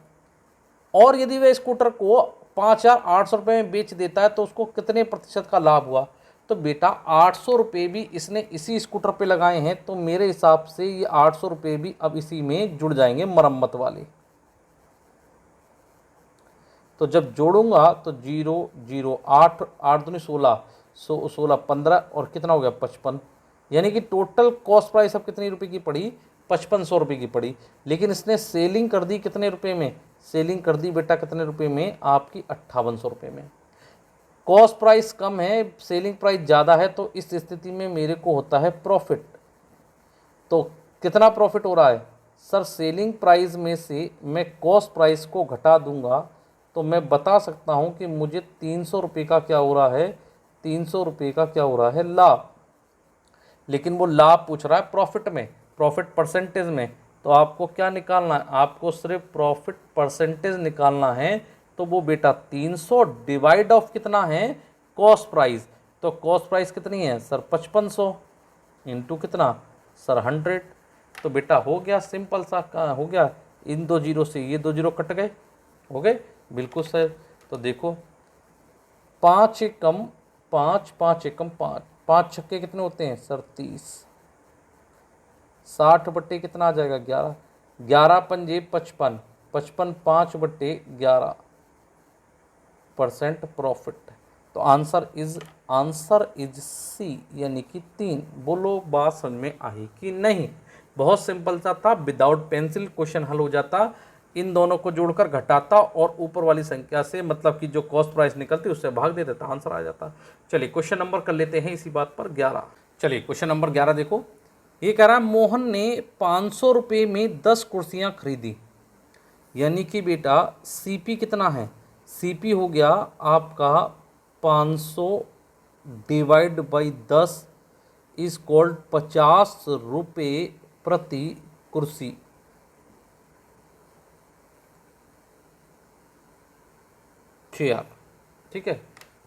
और यदि वह स्कूटर को 5,800 रुपये में बेच देता है तो उसको कितने प्रतिशत का लाभ हुआ। तो बेटा 800 रुपये भी इसने इसी स्कूटर पे लगाए हैं, तो मेरे हिसाब से ये 800 रुपये भी अब इसी में जुड़ जाएंगे मरम्मत वाले। तो जब जोड़ूंगा तो 0 0 8 8 दूनी 16, 16 15 और कितना हो गया 55, यानी कि टोटल कॉस्ट प्राइस अब कितनी रुपए की पड़ी, 5500 रुपये की पड़ी। लेकिन इसने सेलिंग कर दी कितने रुपए में, सेलिंग कर दी बेटा कितने रुपए में, आपकी 5800 रुपये में। कॉस्ट प्राइस कम है, सेलिंग प्राइस ज़्यादा है, तो इस स्थिति में मेरे को होता है प्रॉफिट। तो कितना प्रॉफिट हो रहा है सर, सेलिंग प्राइस में से मैं कॉस्ट प्राइस को घटा दूंगा तो मैं बता सकता हूँ कि मुझे 300 रुपये का क्या हो रहा है, 300 रुपये का क्या हो रहा है, लाभ। लेकिन वो लाभ पूछ रहा है प्रॉफिट में, प्रॉफिट परसेंटेज में। तो आपको क्या निकालना है, आपको सिर्फ प्रॉफिट परसेंटेज निकालना है। तो वो बेटा 300 डिवाइड ऑफ कितना है, कॉस्ट प्राइस। तो कॉस्ट प्राइस कितनी है सर, 5500 इंटू कितना सर, 100। तो बेटा हो गया सिंपल सा, हो गया, इन दो जीरो से ये दो जीरो कट गए, हो गए बिल्कुल सर। तो देखो 5 एकम 5, 5 एकम 5, 5 छक्के कितने होते हैं सर, 30। 60 बट्टे कितना आ जाएगा, 11, 11 पंजे 55, 55 5 बट्टे 11% प्रॉफिट। तो आंसर इज सी, यानी कि 3। बोलो बात समझ में आई कि नहीं। बहुत सिंपल सा था, विदाउट पेंसिल क्वेश्चन हल हो जाता। इन दोनों को जोड़कर घटाता और ऊपर वाली संख्या से, मतलब कि जो कॉस्ट प्राइस निकलती उससे भाग दे देता, आंसर आ जाता। चलिए क्वेश्चन नंबर कर लेते हैं इसी बात पर 11। चलिए क्वेश्चन नंबर 11 देखो, ये कह रहा है मोहन ने 500 रुपये में 10 कुर्सियाँ खरीदी। यानी कि बेटा सीपी कितना है, सीपी हो गया आपका 500 डिवाइड बाई 10 इज कॉल्ड 50 रुपये प्रति कुर्सी। चेयर, ठीक है,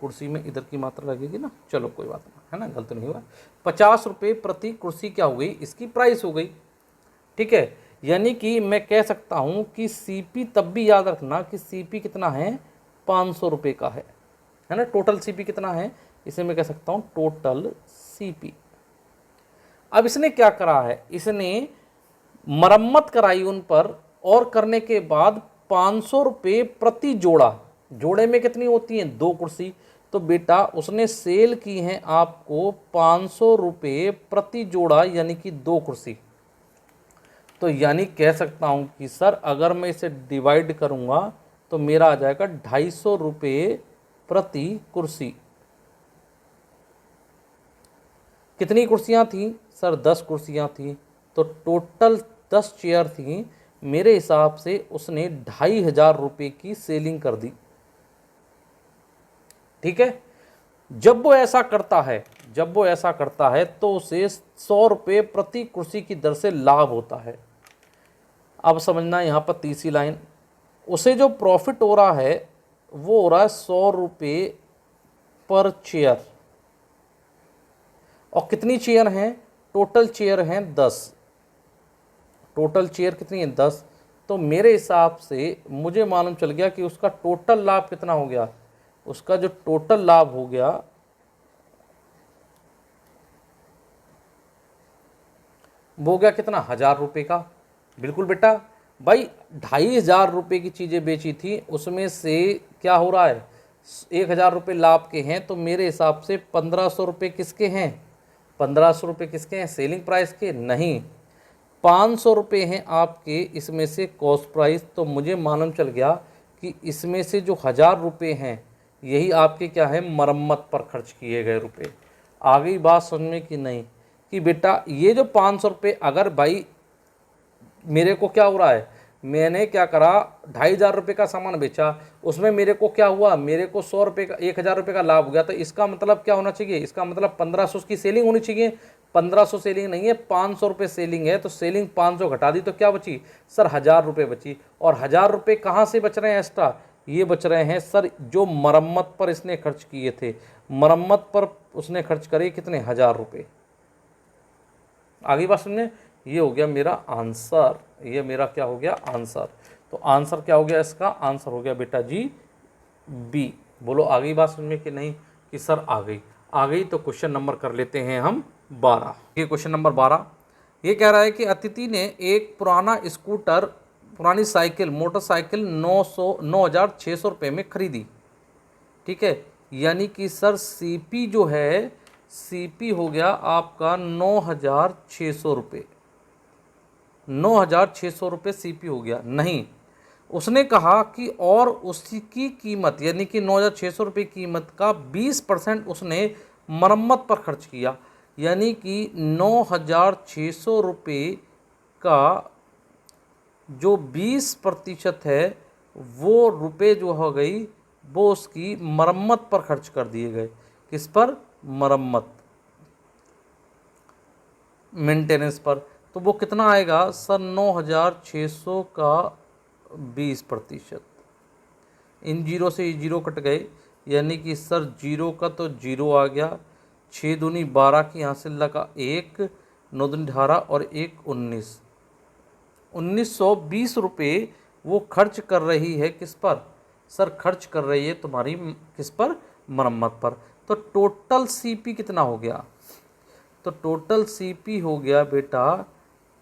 कुर्सी में इधर की मात्रा लगेगी ना, चलो कोई बात नहीं, है ना, गलत नहीं हुआ। 50 रुपये प्रति कुर्सी क्या हो गई, इसकी प्राइस हो गई। ठीक है, यानी कि मैं कह सकता हूं कि सीपी, तब भी याद रखना कि सीपी कितना है, 500 रुपये का है ना। टोटल सीपी कितना है, इसे मैं कह सकता हूं टोटल सीपी। अब इसने क्या करा है, इसने मरम्मत कराई उन पर, और करने के बाद 500 रुपये प्रति जोड़ा, जोड़े में कितनी होती हैं, 2 कुर्सी। तो बेटा उसने सेल की हैं आपको 500 रुपये प्रति जोड़ा, यानी कि 2 कुर्सी। तो यानी कह सकता हूं कि सर अगर मैं इसे डिवाइड करूंगा तो मेरा आ जाएगा 250 रुपये प्रति कुर्सी। कितनी कुर्सियां थी सर, 10 कुर्सियां थी। तो टोटल 10 चेयर थी, मेरे हिसाब से उसने 2500 रुपये की सेलिंग कर दी। ठीक है, जब वो ऐसा करता है तो उसे 100 रुपये प्रति कुर्सी की दर से लाभ होता है। अब समझना यहाँ पर तीसरी लाइन, उसे जो प्रॉफिट हो रहा है वो हो रहा है 100 रुपये पर चेयर। और कितनी चेयर हैं, टोटल चेयर हैं 10, टोटल चेयर कितनी है 10। तो मेरे हिसाब से मुझे मालूम चल गया कि उसका टोटल लाभ कितना हो गया, उसका जो टोटल लाभ हो गया वो हो गया कितना, 1000 रुपये का। बिल्कुल बेटा, भाई 2500 रुपये की चीज़ें बेची थी, उसमें से क्या हो रहा है, 1000 रुपये लाभ के हैं। तो मेरे हिसाब से 1500 रुपये किसके हैं, 1500 रुपये किसके हैं, सेलिंग प्राइस के, नहीं, 500 रुपये हैं आपके इसमें से कॉस्ट प्राइस। तो मुझे मालूम चल गया कि इसमें से जो 1000 रुपये हैं यही आपके क्या है, मरम्मत पर खर्च किए गए रुपए। आ गई बात समझ में कि नहीं, कि बेटा ये जो 500 रुपये, अगर भाई मेरे को क्या हो रहा है, मैंने क्या करा, 2500 रुपये का सामान बेचा, उसमें मेरे को क्या हुआ, मेरे को 100 रुपये का, 1000 रुपये का लाभ हो गया। तो इसका मतलब क्या होना चाहिए, इसका मतलब 1500 की सेलिंग होनी चाहिए। 1500 सेलिंग नहीं है, 500 रुपये सेलिंग है। तो सेलिंग 500 घटा दी तो क्या बची सर, 1000 रुपये बची। और 1000 रुपये कहाँ से बच रहे हैं एक्स्ट्रा, ये बच रहे हैं सर जो मरम्मत पर इसने खर्च किए थे। मरम्मत पर उसने खर्च करे कितने, 1000 रुपये। आगे बात सुनने, ये हो गया मेरा आंसर, ये मेरा क्या हो गया आंसर। तो आंसर क्या हो गया, इसका आंसर हो गया बेटा जी बी। बोलो आ गई बात समझ में कि नहीं, कि सर आ गई। आ गई तो क्वेश्चन नंबर कर लेते हैं हम 12। ये क्वेश्चन नंबर 12 ये कह रहा है कि अतिथि ने एक पुरानी साइकिल, मोटरसाइकिल 9,600 रुपये में खरीदी। ठीक है, यानी कि सर सीपी जो है, सीपी हो गया आपका 9,600 रुपये, 9,600 रुपये सीपी हो गया। नहीं, उसने कहा कि और उसकी कीमत, यानी कि 9,600 रुपये कीमत का 20% उसने मरम्मत पर खर्च किया। यानी कि 9,600 रुपये का जो 20% है वो रुपए जो हो गई वो उसकी मरम्मत पर खर्च कर दिए गए। किस पर? मरम्मत, मेंटेनेंस पर। तो वो कितना आएगा सर? 9,600 का 20%। इन जीरो से ये जीरो कट गए, यानी कि सर जीरो का तो जीरो आ गया। 6 दूनी 12 की यहाँ से लगा 1, 9 दूनी 18 और 1 19। 1920 रुपये वो खर्च कर रही है किस पर? सर खर्च कर रही है तुम्हारी किस पर? मरम्मत पर। तो टोटल सीपी कितना हो गया? तो टोटल सीपी हो गया बेटा,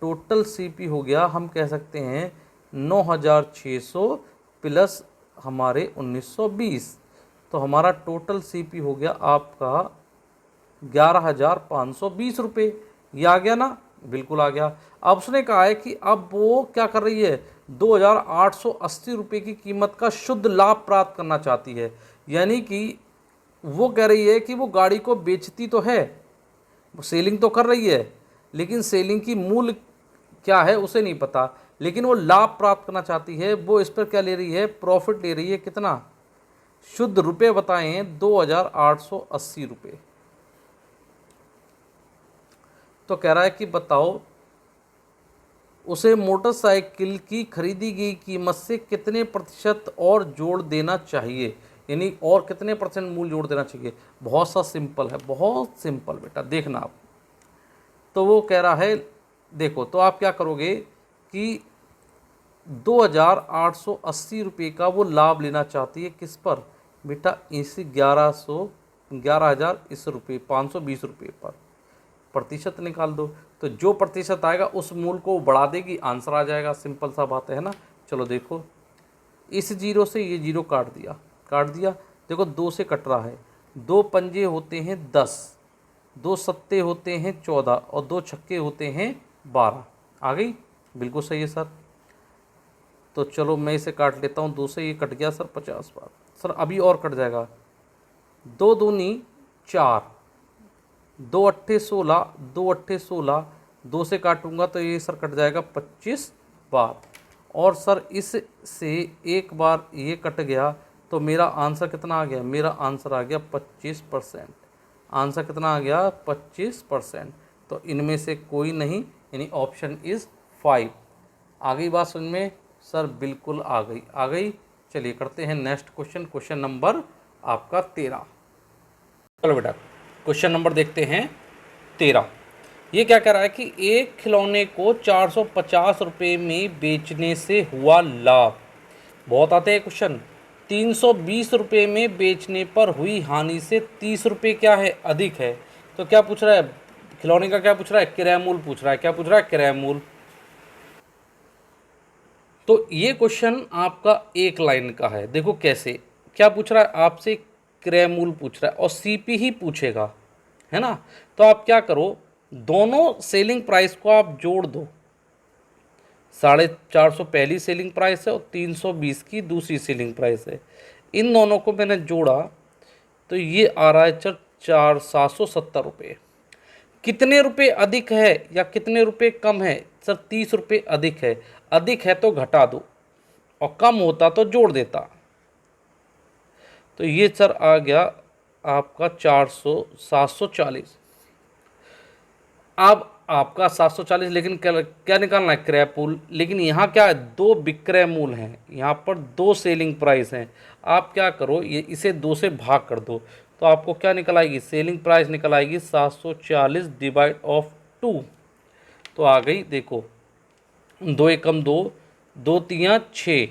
टोटल सीपी हो गया, हम कह सकते हैं 9,600 प्लस हमारे 1920। तो हमारा टोटल सीपी हो गया आपका 11,520 रुपये। ये आ गया ना? बिल्कुल आ गया। अब उसने कहा है कि अब वो क्या कर रही है? 2,880 रुपये की कीमत का शुद्ध लाभ प्राप्त करना चाहती है। यानी कि वो कह रही है कि वो गाड़ी को बेचती तो है, वो सेलिंग तो कर रही है, लेकिन सेलिंग की मूल्य क्या है उसे नहीं पता, लेकिन वो लाभ प्राप्त करना चाहती है। वो इस पर क्या ले रही है? प्रॉफिट ले रही है। कितना? शुद्ध रुपए बताएं 2,880 रुपये। तो कह रहा है कि बताओ उसे मोटरसाइकिल की खरीदी गई कीमत से कितने प्रतिशत और जोड़ देना चाहिए, यानी और कितने परसेंट मूल्य जोड़ देना चाहिए। बहुत सा सिंपल है, बहुत सिंपल बेटा, देखना आप। तो वो कह रहा है, देखो तो आप क्या करोगे कि 2,880 रुपये का वो लाभ लेना चाहती है किस पर? बेटा इसी 11,000 इस रुपये 520 रुपये पर। प्रतिशत निकाल दो, तो जो प्रतिशत आएगा उस मूल को बढ़ा देगी, आंसर आ जाएगा। सिंपल सा बात है ना। चलो देखो, इस जीरो से ये जीरो काट दिया, काट दिया। देखो 2 से कट रहा है, 2 पंजे होते हैं 10, 2 सत्ते होते हैं 14 और 2 छक्के होते हैं 12। आ गई? बिल्कुल सही है सर। तो चलो मैं इसे काट लेता हूँ, 2 से ये कट गया सर 50 बार। सर अभी और कट जाएगा, 2 दूनी 4, 2 अट्ठे 16, 2 अट्ठे 16, 2 से काटूंगा तो ये सर कट जाएगा 25 बार। और सर इस से एक बार ये कट गया, तो मेरा आंसर कितना आ गया? मेरा आंसर आ गया 25%। आंसर कितना आ गया? 25%। तो इनमें से कोई नहीं, यानी ऑप्शन इज़ 5। आ गई बात समझ में? सर बिल्कुल आ गई, आ गई। चलिए करते हैं नेक्स्ट क्वेश्चन, क्वेश्चन नंबर आपका 13। चलो बेटा क्वेश्चन नंबर देखते हैं 13। ये क्या कह रहा है कि एक खिलौने को 450 रुपये में बेचने से हुआ लाभ। बहुत आते हैं क्वेश्चन। 320 रुपये में बेचने पर हुई हानि से 30 रुपये क्या है? अधिक है। तो क्या पूछ रहा है? खिलौने का क्या पूछ रहा है? क्रय मूल्य पूछ रहा है। क्या पूछ रहा है? क्रय मूल्य। तो ये क्वेश्चन आपका एक लाइन का है। देखो कैसे, क्या पूछ रहा है आपसे? क्रय मूल्य पूछ रहा है और सीपी ही पूछेगा, है ना। तो आप क्या करो, दोनों सेलिंग प्राइस को आप जोड़ दो। 450 पहली सेलिंग प्राइस है और 320 की दूसरी सेलिंग प्राइस है। इन दोनों को मैंने जोड़ा तो ये आ रहा है 770 रुपये। कितने रुपए अधिक है या कितने रुपए कम है? सर 30 रुपये अधिक है। अधिक है तो घटा दो और कम होता तो जोड़ देता। तो ये सर आ गया आपका 740। अब आपका 740, लेकिन क्या निकालना है? क्रय मूल्य। लेकिन यहाँ क्या है? 2 विक्रय मूल्य हैं, यहाँ पर 2 सेलिंग प्राइस हैं। आप क्या करो, ये इसे 2 से भाग कर दो, तो आपको क्या निकल आएगी? सेलिंग प्राइस निकल आएगी 740 डिवाइड ऑफ 2। तो आ गई, देखो 2 एकम 2, 2 तियाँ 6,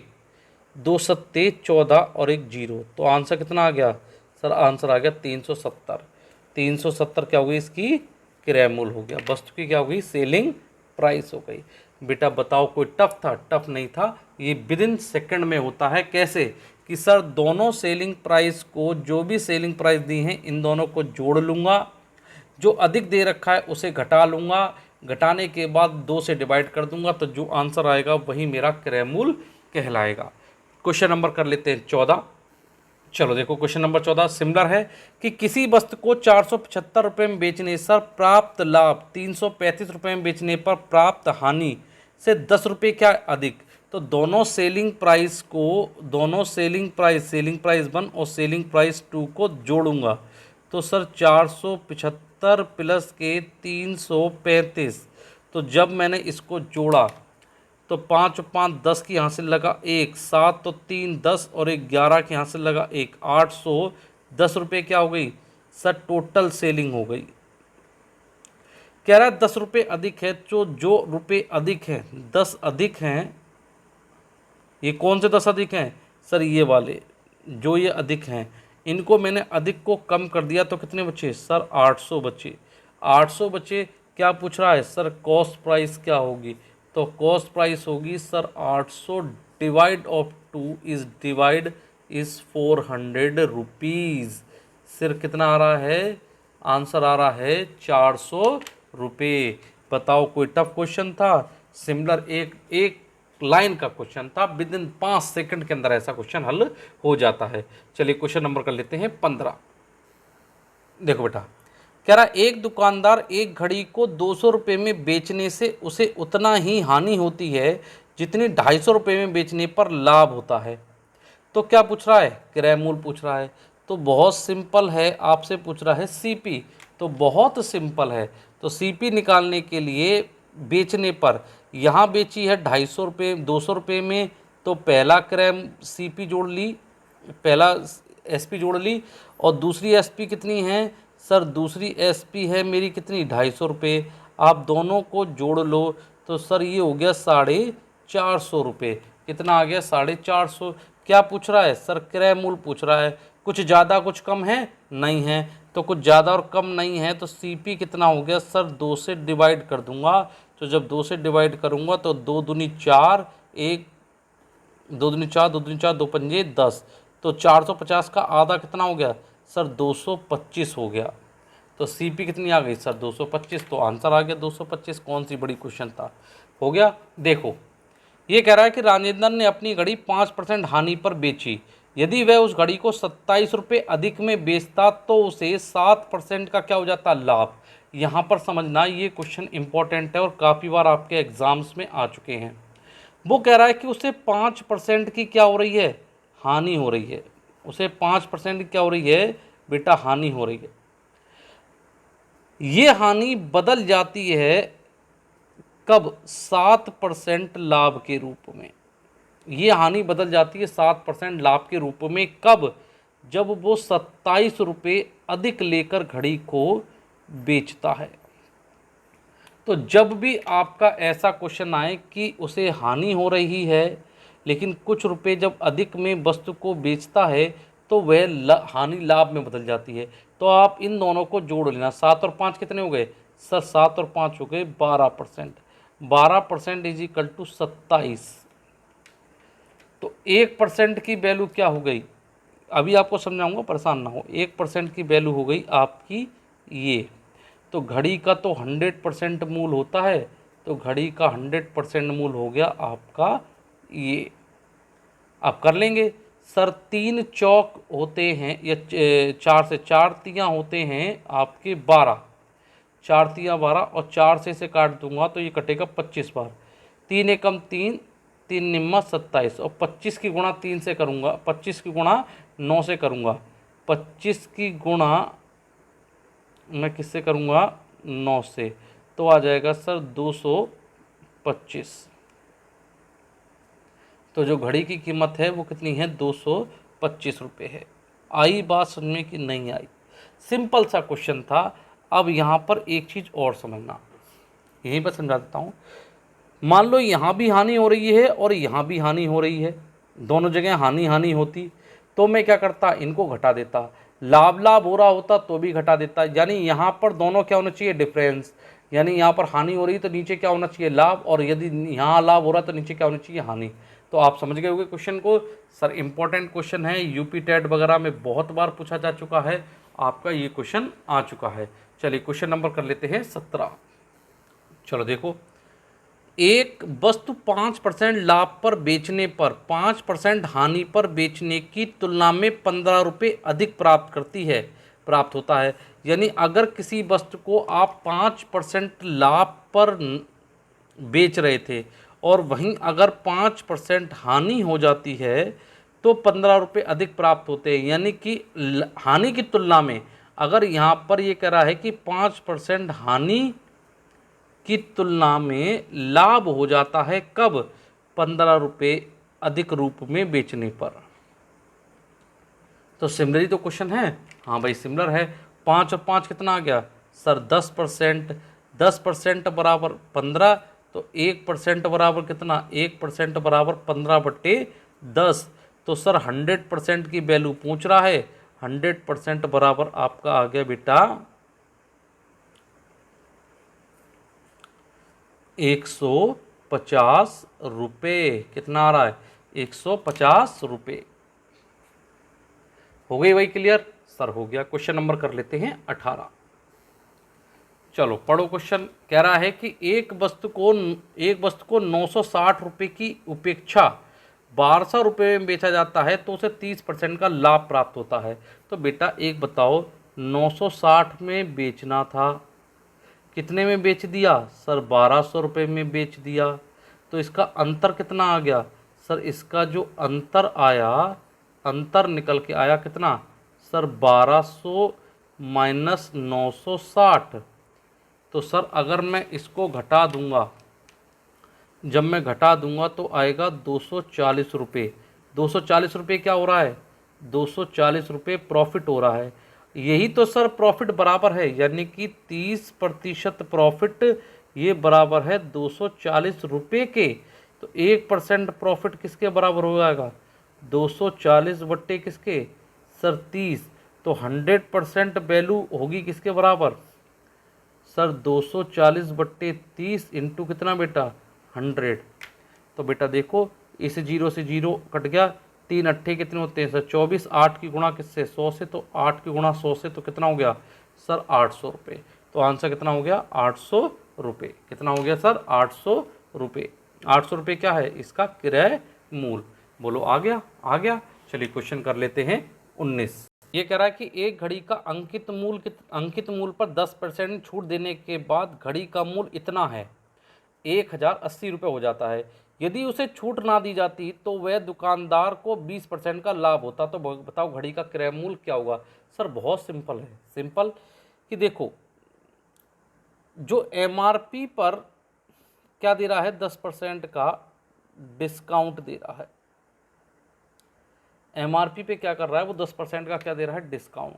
2 सत्ते 14 और 1 जीरो। तो आंसर कितना आ गया? सर आंसर आ गया 370। 370 क्या हो गई? इसकी क्रय मूल्य हो गया। वस्तु की क्या हो गई? सेलिंग प्राइस हो गई। बेटा बताओ कोई टफ था? टफ नहीं था, ये विद इन सेकेंड में होता है। कैसे कि सर दोनों सेलिंग प्राइस को, जो भी सेलिंग प्राइस दी हैं, इन दोनों को जोड़ लूँगा, जो अधिक दे रखा है उसे घटा लूँगा, घटाने के बाद 2 से डिवाइड कर दूंगा, तो जो आंसर आएगा वही मेरा क्रय मूल्य कहलाएगा। क्वेश्चन नंबर कर लेते हैं 14। चलो देखो क्वेश्चन नंबर 14 सिमिलर है कि किसी वस्तु को 475 रुपये में बेचने से प्राप्त लाभ 335 रुपये में बेचने पर प्राप्त हानि से 10 रुपये क्या अधिक। तो दोनों सेलिंग प्राइस 1 और सेलिंग प्राइस 2 को जोड़ूंगा तो सर 475 प्लस के 335। तो जब मैंने इसको जोड़ा तो 5 और 5 10 की यहाँ से लगा 1, 7 तो 3 10 और 1 11 के यहाँ से लगा 1, 810 रुपये क्या हो गई सर टोटल सेलिंग हो गई। कह रहा है 10 रुपये अधिक है, तो जो रुपये अधिक हैं 10 अधिक हैं, ये कौन से 10 अधिक हैं सर, ये वाले जो ये अधिक हैं, इनको मैंने अधिक को कम कर दिया तो कितने बचे सर 800 बचे। 800 बचे, क्या पूछ रहा है सर कॉस्ट प्राइस क्या होगी, तो कॉस्ट प्राइस होगी sir 800 divide of 2 is 400 rupees. सिर्फ कितना आ रहा है, आंसर आ रहा है 400 रुपये। बताओ कोई टफ क्वेश्चन था, सिमिलर एक लाइन का क्वेश्चन था, विद इन 5 सेकंड के अंदर ऐसा क्वेश्चन हल हो जाता है। चलिए क्वेश्चन नंबर कर लेते हैं 15। देखो बेटा, कह रहा एक दुकानदार एक घड़ी को 200 रुपये में बेचने से उसे उतना ही हानि होती है जितनी 250 रुपये में बेचने पर लाभ होता है। तो क्या पूछ रहा है, क्रय मूल्य पूछ रहा है। तो बहुत सिंपल है, आपसे पूछ रहा है सीपी, तो बहुत सिंपल है। तो सीपी निकालने के लिए बेचने पर, यहाँ बेची है 250 रुपये 200 रुपये में, तो पहला क्रय सीपी जोड़ ली, पहला एसपी जोड़ ली, और दूसरी एसपी कितनी है सर, दूसरी एसपी है मेरी कितनी 250 रुपये। आप दोनों को जोड़ लो तो सर ये हो गया 450 रुपये। कितना आ गया 450। क्या पूछ रहा है सर, क्रय मूल्य पूछ रहा है। कुछ ज़्यादा कुछ कम है नहीं है, तो कुछ ज़्यादा और कम नहीं है, तो सीपी कितना हो गया सर 2 से डिवाइड कर दूंगा। तो जब 2 से डिवाइड करूंगा तो 2 दूनी 4, 2 दूनी 4, 2 दूनी 4, 2 पंजे 10, तो 450 का आधा कितना हो गया सर 225 हो गया। तो सीपी कितनी आ गई सर 225, तो आंसर आ गया 225। कौन सी बड़ी क्वेश्चन था, हो गया। देखो ये कह रहा है कि राजेंद्र ने अपनी घड़ी 5% हानि पर बेची, यदि वह उस घड़ी को 27 रुपये अधिक में बेचता तो उसे 7% का क्या हो जाता लाभ। यहाँ पर समझना ये क्वेश्चन इंपॉर्टेंट है और काफ़ी बार आपके एग्जाम्स में आ चुके हैं। वो कह रहा है कि उसे 5% की क्या हो रही है, हानि हो रही है। उसे 5% की क्या हो रही है बेटा, हानि हो रही है। ये हानि बदल जाती है कब, 7% लाभ के रूप में। ये हानि बदल जाती है 7% लाभ के रूप में कब, जब वो 27 रुपये अधिक लेकर घड़ी को बेचता है। तो जब भी आपका ऐसा क्वेश्चन आए कि उसे हानि हो रही है लेकिन कुछ रुपए जब अधिक में वस्तु को बेचता है तो वह हानि लाभ में बदल जाती है। तो आप इन दोनों को जोड़ लेना। 7 और 5 कितने हो गए सर, 7 और 5 हो गए 12%। 12% इज इक्वल टू 27। तो 1% की वैल्यू क्या हो गई, अभी आपको समझाऊंगा, परेशान ना हो। 1% की वैल्यू हो गई आपकी ये। तो घड़ी का तो 100% मूल होता है, तो घड़ी का 100% मूल हो गया आपका ये। आप कर लेंगे सर, 3 चौक होते हैं या 4 से 4 तियाँ होते हैं आपके 12, 4 तियाँ 12 और 4 से इसे काट दूंगा तो ये कटेगा 25 बार। 3 एकम 3, 3 निम्मा 27, और 25 की गुणा 3 से करूँगा, 25 की गुणा 9 से करूँगा, 25 की गुणा मैं किससे करूँगा 9 से, तो आ जाएगा सर 225। तो जो घड़ी की कीमत है वो कितनी है 225 रुपये है। आई बात समझ में कि नहीं आई, सिंपल सा क्वेश्चन था। अब यहाँ पर एक चीज़ और समझना, यहीं पर समझा देता हूँ। मान लो यहाँ भी हानि हो रही है और यहाँ भी हानि हो रही है, दोनों जगह हानि हानि होती, तो मैं क्या करता, इनको घटा देता। लाभ लाभ हो रहा होता तो भी घटा देता, यानी यहाँ पर दोनों क्या होना चाहिए डिफरेंस, यानी यहाँ पर हानि हो रही तो नीचे क्या होना चाहिए लाभ, और यदि यहाँ लाभ हो रहा तो नीचे क्या होनी चाहिए हानि। तो आप समझ गए होंगे क्वेश्चन को। सर इंपॉर्टेंट क्वेश्चन है, यूपी टेट वगैरह में बहुत बार पूछा जा चुका है, आपका ये क्वेश्चन आ चुका है। चलिए क्वेश्चन नंबर कर लेते हैं 17। चलो देखो, एक वस्तु 5% लाभ पर बेचने पर 5% हानि पर बेचने की तुलना में 15 रुपये अधिक प्राप्त होता है। यानी अगर किसी वस्तु को आप 5% लाभ पर बेच रहे थे और वहीं अगर 5% हानि हो जाती है तो 15 रुपये अधिक प्राप्त होते हैं। यानी कि हानि की तुलना में अगर यहाँ पर ये कह रहा है कि 5% हानि की तुलना में लाभ हो जाता है कब, 15 रुपये अधिक रूप में बेचने पर। तो सिमिलर ही तो क्वेश्चन है। हाँ भाई सिमिलर है। 5 और 5 कितना आ गया सर 10%। 10% बराबर 15, तो 1% बराबर कितना, 1% बराबर 15/10। तो सर 100% की वैल्यू पूछ रहा है। 100% बराबर आपका आ गया बेटा 150 रुपये। कितना आ रहा है 150 रुपये। हो गई भाई क्लियर सर? हो गया। क्वेश्चन नंबर कर लेते हैं 18। चलो पढ़ो क्वेश्चन। कह रहा है कि एक वस्तु को 960 रुपये की उपेक्षा 1200 रुपये में बेचा जाता है तो उसे 30% का लाभ प्राप्त होता है। तो बेटा एक बताओ, 960 में बेचना था, कितने में बेच दिया सर 1200 रुपये में बेच दिया। तो इसका अंतर कितना आ गया सर? इसका जो अंतर आया, अंतर निकल के आया कितना सर 1200 माइनस 960। तो सर अगर मैं इसको घटा दूंगा, जब मैं घटा दूंगा तो आएगा 240 रुपये। 240 रुपये क्या हो रहा है 240 रुपये प्रॉफिट हो रहा है। यही तो सर प्रॉफिट बराबर है, यानी कि 30% प्रॉफिट ये बराबर है 240 रुपये के। तो 1% प्रॉफिट किसके बराबर हो जाएगा 240 बट्टे किसके सर 30। तो 100% वैल्यू होगी किसके बराबर सर 240/30 इंटू कितना बेटा 100। तो बेटा देखो इस 0 से 0 कट गया, 3 अट्ठे कितने होते हैं सर 24। 8 की गुणा किससे 100 से, तो 8 की गुणा 100 से तो कितना हो गया सर 800 रुपये। तो आंसर कितना हो गया 800 रुपये। कितना हो गया सर 800 रुपये। 800 रुपये क्या है इसका क्रय मूल। बोलो आ गया? आ गया। चलिए क्वेश्चन कर लेते हैं 19। ये कह रहा है कि एक घड़ी का अंकित मूल पर 10% छूट देने के बाद घड़ी का मूल इतना है, 1080 रुपये हो जाता है। यदि उसे छूट ना दी जाती तो वह दुकानदार को 20% का लाभ होता। तो बताओ घड़ी का क्रय मूल्य क्या होगा। सर बहुत सिंपल है। सिंपल कि देखो जो एमआरपी पर क्या दे रहा है 10% का डिस्काउंट दे रहा है। एमआरपी पे क्या कर रहा है वो 10% का क्या दे रहा है डिस्काउंट।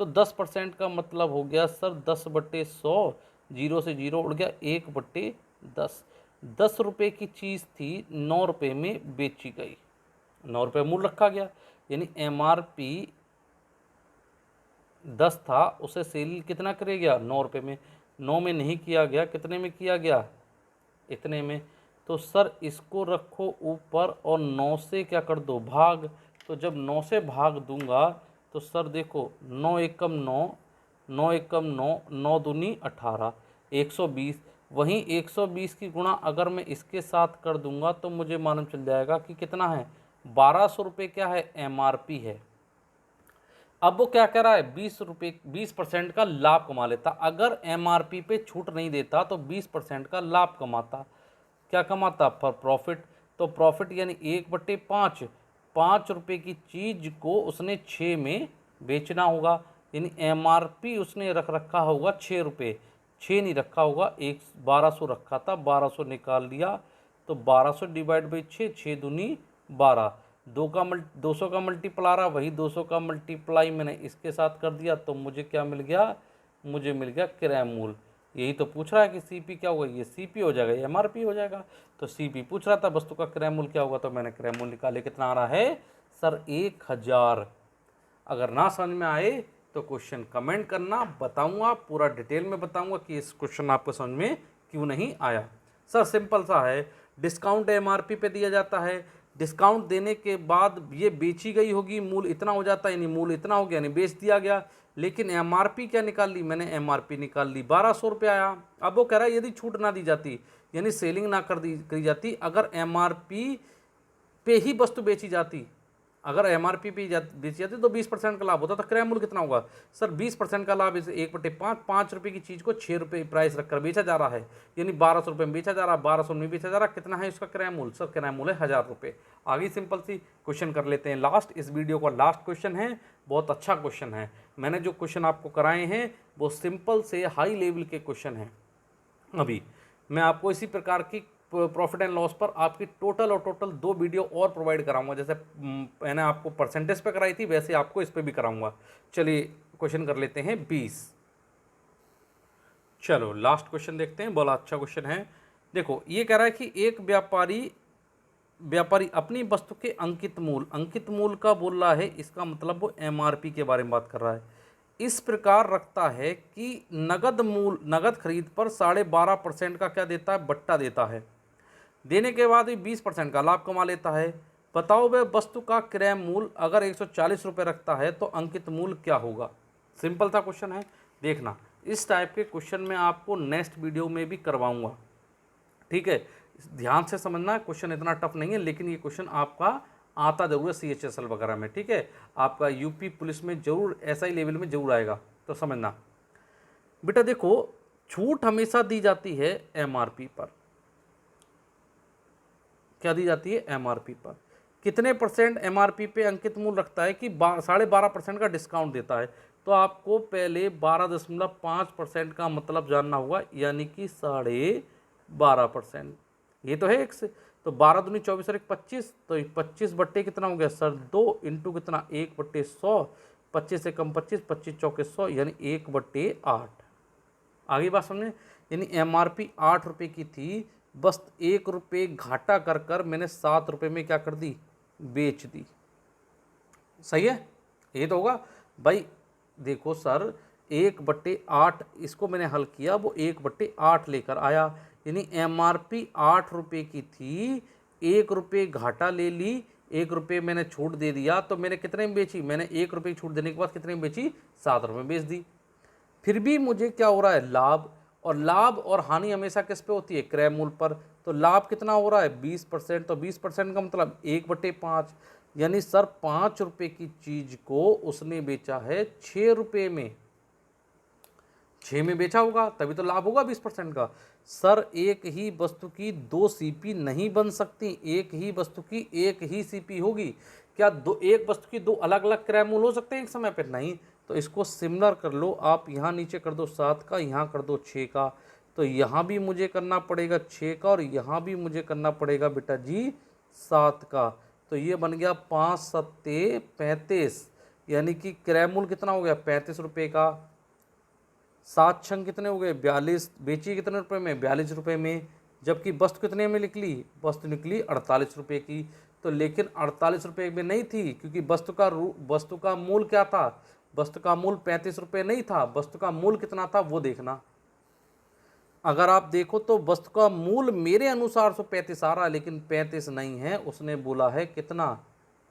तो 10% का मतलब हो गया सर 10/100, 0 से 0 उड़ गया 1/10। 10 रुपये की चीज़ थी 9 रुपये में बेची गई, 9 रुपये मूल्य रखा गया। यानी एमआरपी 10 था, उसे सेल कितना करे गया 9 रुपये में। 9 में नहीं किया गया, कितने में किया गया इतने में। तो सर इसको रखो ऊपर और 9 से क्या कर दो भाग। तो जब 9 से भाग दूंगा तो सर देखो 9 एकम 9, 9 एकम 9, 9 दूनी 18, 120। वहीं 120 की गुणा अगर मैं इसके साथ कर दूंगा तो मुझे मालूम चल जाएगा कि कितना है 1200 रुपये क्या है एमआरपी है। अब वो क्या कह रहा है 20% का लाभ कमा लेता। अगर एमआरपी पे छूट नहीं देता तो 20% का लाभ कमाता। क्या कमाता पर प्रॉफिट। तो प्रॉफिट यानी 1/5, 5 रुपये की चीज़ को उसने 6 में बेचना होगा। यानी एमआरपी उसने रखा होगा 6 रुपये, 6 नहीं रखा होगा 1200 रखा था, 1200 निकाल लिया। तो 1200 डिवाइड बाई 6, 6 दूनी 12। 200 का मल्टीप्लाई रहा, वही 200 का मल्टीप्लाई मैंने इसके साथ कर दिया। तो मुझे क्या मिल गया, मुझे मिल गया क्रय मूल्य। यही तो पूछ रहा है कि सीपी क्या होगा, ये सीपी हो जाएगा, एमआरपी हो जाएगा। तो सीपी पूछ रहा था वस्तु का क्रय मूल्य क्या होगा, तो मैंने क्रय मूल्य निकाले। कितना आ रहा है सर 1000। अगर ना समझ में आए तो क्वेश्चन कमेंट करना, बताऊंगा पूरा डिटेल में बताऊंगा कि इस क्वेश्चन आपको समझ में क्यों नहीं आया। सर सिंपल सा है, डिस्काउंट एमआरपी पे दिया जाता है, डिस्काउंट देने के बाद ये बेची गई होगी, मूल्य इतना हो जाता है, यानी मूल्य इतना हो गया यानी बेच दिया गया। लेकिन एमआरपी क्या निकाल ली मैंने, एमआरपी निकाल ली 1200 रुपये आया। अब वो कह रहा है यदि छूट ना दी जाती यानी सेलिंग ना करी जाती, अगर एमआरपी पे ही वस्तु बेची जाती अगर एमआरपी पे बेची जाती तो 20% का लाभ होता, तो क्रय मूल्य कितना होगा सर? 20% का लाभ, इसे 1/5, 5 रुपये की चीज़ को 6 रुपये प्राइस रखकर बेचा जा रहा है, यानी 1200 रुपये में बेचा जा रहा है, 1200 में बेचा जा रहा है। कितना है इसका क्रय मूल्य? सर क्रय मूल्य 1000 रुपये। आगे सिंपल सी क्वेश्चन कर लेते हैं लास्ट, इस वीडियो का लास्ट क्वेश्चन है, बहुत अच्छा क्वेश्चन है। मैंने जो क्वेश्चन आपको कराए हैं वो सिंपल से हाई लेवल के क्वेश्चन हैं। अभी मैं आपको इसी प्रकार की प्रॉफिट एंड लॉस पर आपकी टोटल 2 वीडियो और प्रोवाइड कराऊंगा। जैसे मैंने आपको परसेंटेज पे कराई थी, वैसे आपको इस पे भी कराऊंगा। चलिए क्वेश्चन कर लेते हैं 20। चलो लास्ट क्वेश्चन देखते हैं, बड़ा अच्छा क्वेश्चन है। देखो ये कह रहा है कि एक व्यापारी अपनी वस्तु के अंकित मूल्य का बोल रहा है, इसका मतलब वो एमआरपी के बारे में बात कर रहा है। इस प्रकार रखता है कि नगद खरीद पर 12.5% का क्या देता है? बट्टा देता है। देने के बाद भी 20% का लाभ कमा लेता है। बताओ वह वस्तु का क्रय मूल्य अगर 140 रुपये रखता है तो अंकित मूल्य क्या होगा? सिंपल सा क्वेश्चन है, देखना इस टाइप के क्वेश्चन मैं आपको नेक्स्ट वीडियो में भी करवाऊंगा, ठीक है? ध्यान से समझना, क्वेश्चन इतना टफ नहीं है, लेकिन ये क्वेश्चन आपका आता जरूर है CHSL वगैरह में, ठीक है? आपका यूपी पुलिस में जरूर SI लेवल में जरूर आएगा, तो समझना बेटा। देखो छूट हमेशा दी जाती है एमआरपी पर। क्या दी जाती है? एमआरपी पर। कितने परसेंट एमआरपी पे अंकित मूल्य रखता है? कि 12.5% का डिस्काउंट देता है। तो आपको पहले 12.5% का मतलब जानना होगा, यानी कि 12.5%। ये तो है एक से, तो 12 दूनी 24 और 1 25, तो 25 बट्टे कितना हो गया सर? 2 इंटू कितना? 1/100। 25 से कम 25, 25 चौके 100, यानी 1/8। आगे बात समझे? यानी एमआरपी 8 रुपये की थी, बस 1 रुपये घाटा कर मैंने 7 रुपये में क्या कर दी? बेच दी। सही है? ये तो होगा भाई। देखो सर 1/8 इसको मैंने हल किया, वो 1/8 लेकर आया, यानी एमआरपी 8 रुपये की थी, 1 रुपये घाटा ले ली, 1 रुपये मैंने छूट दे दिया, तो मैंने कितने में बेची? मैंने 1 रुपये छूट देने के बाद कितने में बेची? 7 रुपये में बेच दी। फिर भी मुझे क्या हो रहा है? लाभ। और लाभ और हानि हमेशा किस पे होती है? क्रय मूल्य पर। तो लाभ कितना हो रहा है? 20%। तो 20% का मतलब 1/5, यानी सर 5 रुपये की चीज को उसने बेचा है 6 रुपये में। 6 में बेचा होगा, तभी तो लाभ होगा 20% का। सर एक ही वस्तु की 2 सीपी नहीं बन सकती, एक ही वस्तु की एक ही सीपी होगी। क्या एक वस्तु की 2 अलग अलग क्रय मूल्य हो सकते हैं एक समय पर? नहीं। तो इसको सिमिलर कर लो आप, यहाँ नीचे कर दो 7 का, यहाँ कर दो 6 का, तो यहाँ भी मुझे करना पड़ेगा 6 का, और यहाँ भी मुझे करना पड़ेगा बेटा जी 7 का। तो ये बन गया 5 सत्ते 35, यानी कि क्रय मूल्य कितना हो गया? 35 रुपये का। 7 छंग कितने हो गए? 42। बेची कितने रुपए में? 42 रुपये में। जबकि वस्तु कितने में निकली? वस्तु निकली 48 रुपये की। तो लेकिन 48 रुपये में नहीं थी, क्योंकि वस्तु का मूल्य क्या था? वस्तु का मूल्य 35 रुपये नहीं था, वस्तु का मूल्य कितना था वो देखना। अगर आप देखो तो वस्तु का मूल्य मेरे अनुसार 135 आ रहा है, लेकिन 35 नहीं है, उसने बोला है कितना?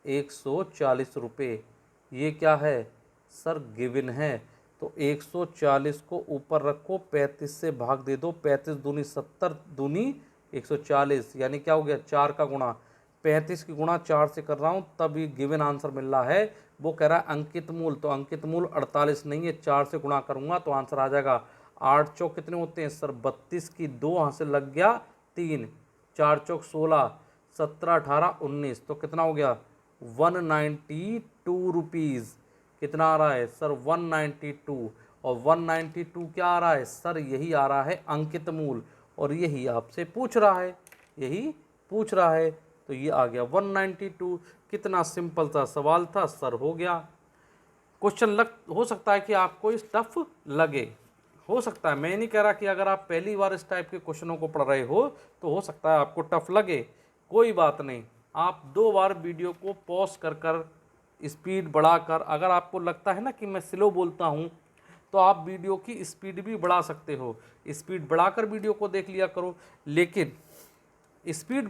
140 रुपये। ये क्या है सर? गिवन है। तो 140 को ऊपर रखो, 35 से भाग दे दो, 35 दूनी 70 दूनी 140, यानी क्या हो गया? 4 का गुणा। 35 की गुणा 4 से कर रहा हूँ, तब ये गिवन आंसर मिल रहा है। वो कह रहा है अंकित मूल्य, तो अंकित मूल्य 48 नहीं है, 4 से गुणा करूंगा तो आंसर आ जाएगा 8 चौक कितने होते हैं सर? 32 की 2 यहाँ से लग गया 3, 4 चौक 16, 17 18 19, तो कितना हो गया? 192 रुपीज़। कितना आ रहा है सर? 192। और 192 क्या आ रहा है सर? यही आ रहा है अंकित मूल्य, और यही आपसे पूछ रहा है, यही पूछ रहा है। तो ये आ गया 192। कितना सिंपल सा सवाल था सर, हो गया। क्वेश्चन हो सकता है कि आपको इस टफ लगे, हो सकता है, मैं नहीं कह रहा कि अगर आप पहली बार इस टाइप के क्वेश्चनों को पढ़ रहे हो तो हो सकता है आपको टफ लगे, कोई बात नहीं। आप 2 बार वीडियो को पॉज कर स्पीड बढ़ाकर, अगर आपको लगता है ना कि मैं स्लो बोलता हूँ, तो आप वीडियो की स्पीड भी बढ़ा सकते हो, स्पीड बढ़ाकर वीडियो को देख लिया करो। लेकिन स्पीड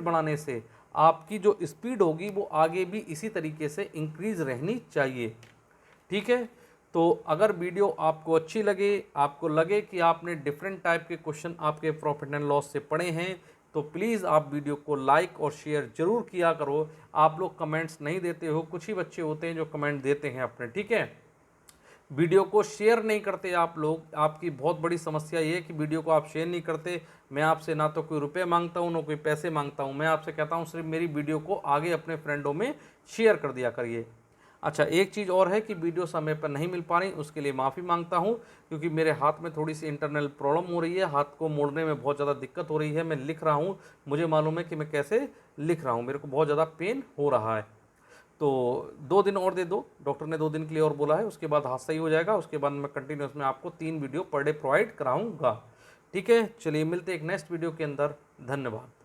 बढ़ाने से आपकी जो स्पीड होगी वो आगे भी इसी तरीके से इंक्रीज रहनी चाहिए, ठीक है? तो अगर वीडियो आपको अच्छी लगे, आपको लगे कि आपने डिफरेंट टाइप के क्वेश्चन आपके प्रॉफिट एंड लॉस से पढ़े हैं, तो तो प्लीज़ आप वीडियो को लाइक और शेयर ज़रूर किया करो। आप लोग कमेंट्स नहीं देते हो, कुछ ही बच्चे होते हैं जो कमेंट देते हैं अपने, ठीक है। वीडियो को शेयर नहीं करते आप लोग, आपकी बहुत बड़ी समस्या ये है कि वीडियो को आप शेयर नहीं करते। मैं आपसे ना तो कोई रुपए मांगता हूँ ना कोई पैसे मांगता हूँ, मैं आपसे कहता हूँ सिर्फ मेरी वीडियो को आगे अपने फ्रेंडों में शेयर कर दिया करिए। अच्छा, एक चीज़ और है कि वीडियो समय पर नहीं मिल पा रही, उसके लिए माफ़ी मांगता हूँ, क्योंकि मेरे हाथ में थोड़ी सी इंटरनल प्रॉब्लम हो रही है, हाथ को मोड़ने में बहुत ज़्यादा दिक्कत हो रही है। मैं लिख रहा हूँ, मुझे मालूम है कि मैं कैसे लिख रहा हूँ, मेरे को बहुत ज़्यादा पेन हो रहा है। तो 2 दिन और दे दो, डॉक्टर ने 2 दिन के लिए और बोला है, उसके बाद हाथ सही हो जाएगा। उसके बाद मैं कंटिन्यूस में आपको 3 वीडियो पर डे प्रोवाइड कराऊंगा, ठीक है। चलिए मिलते हैं एक नेक्स्ट वीडियो के अंदर। धन्यवाद।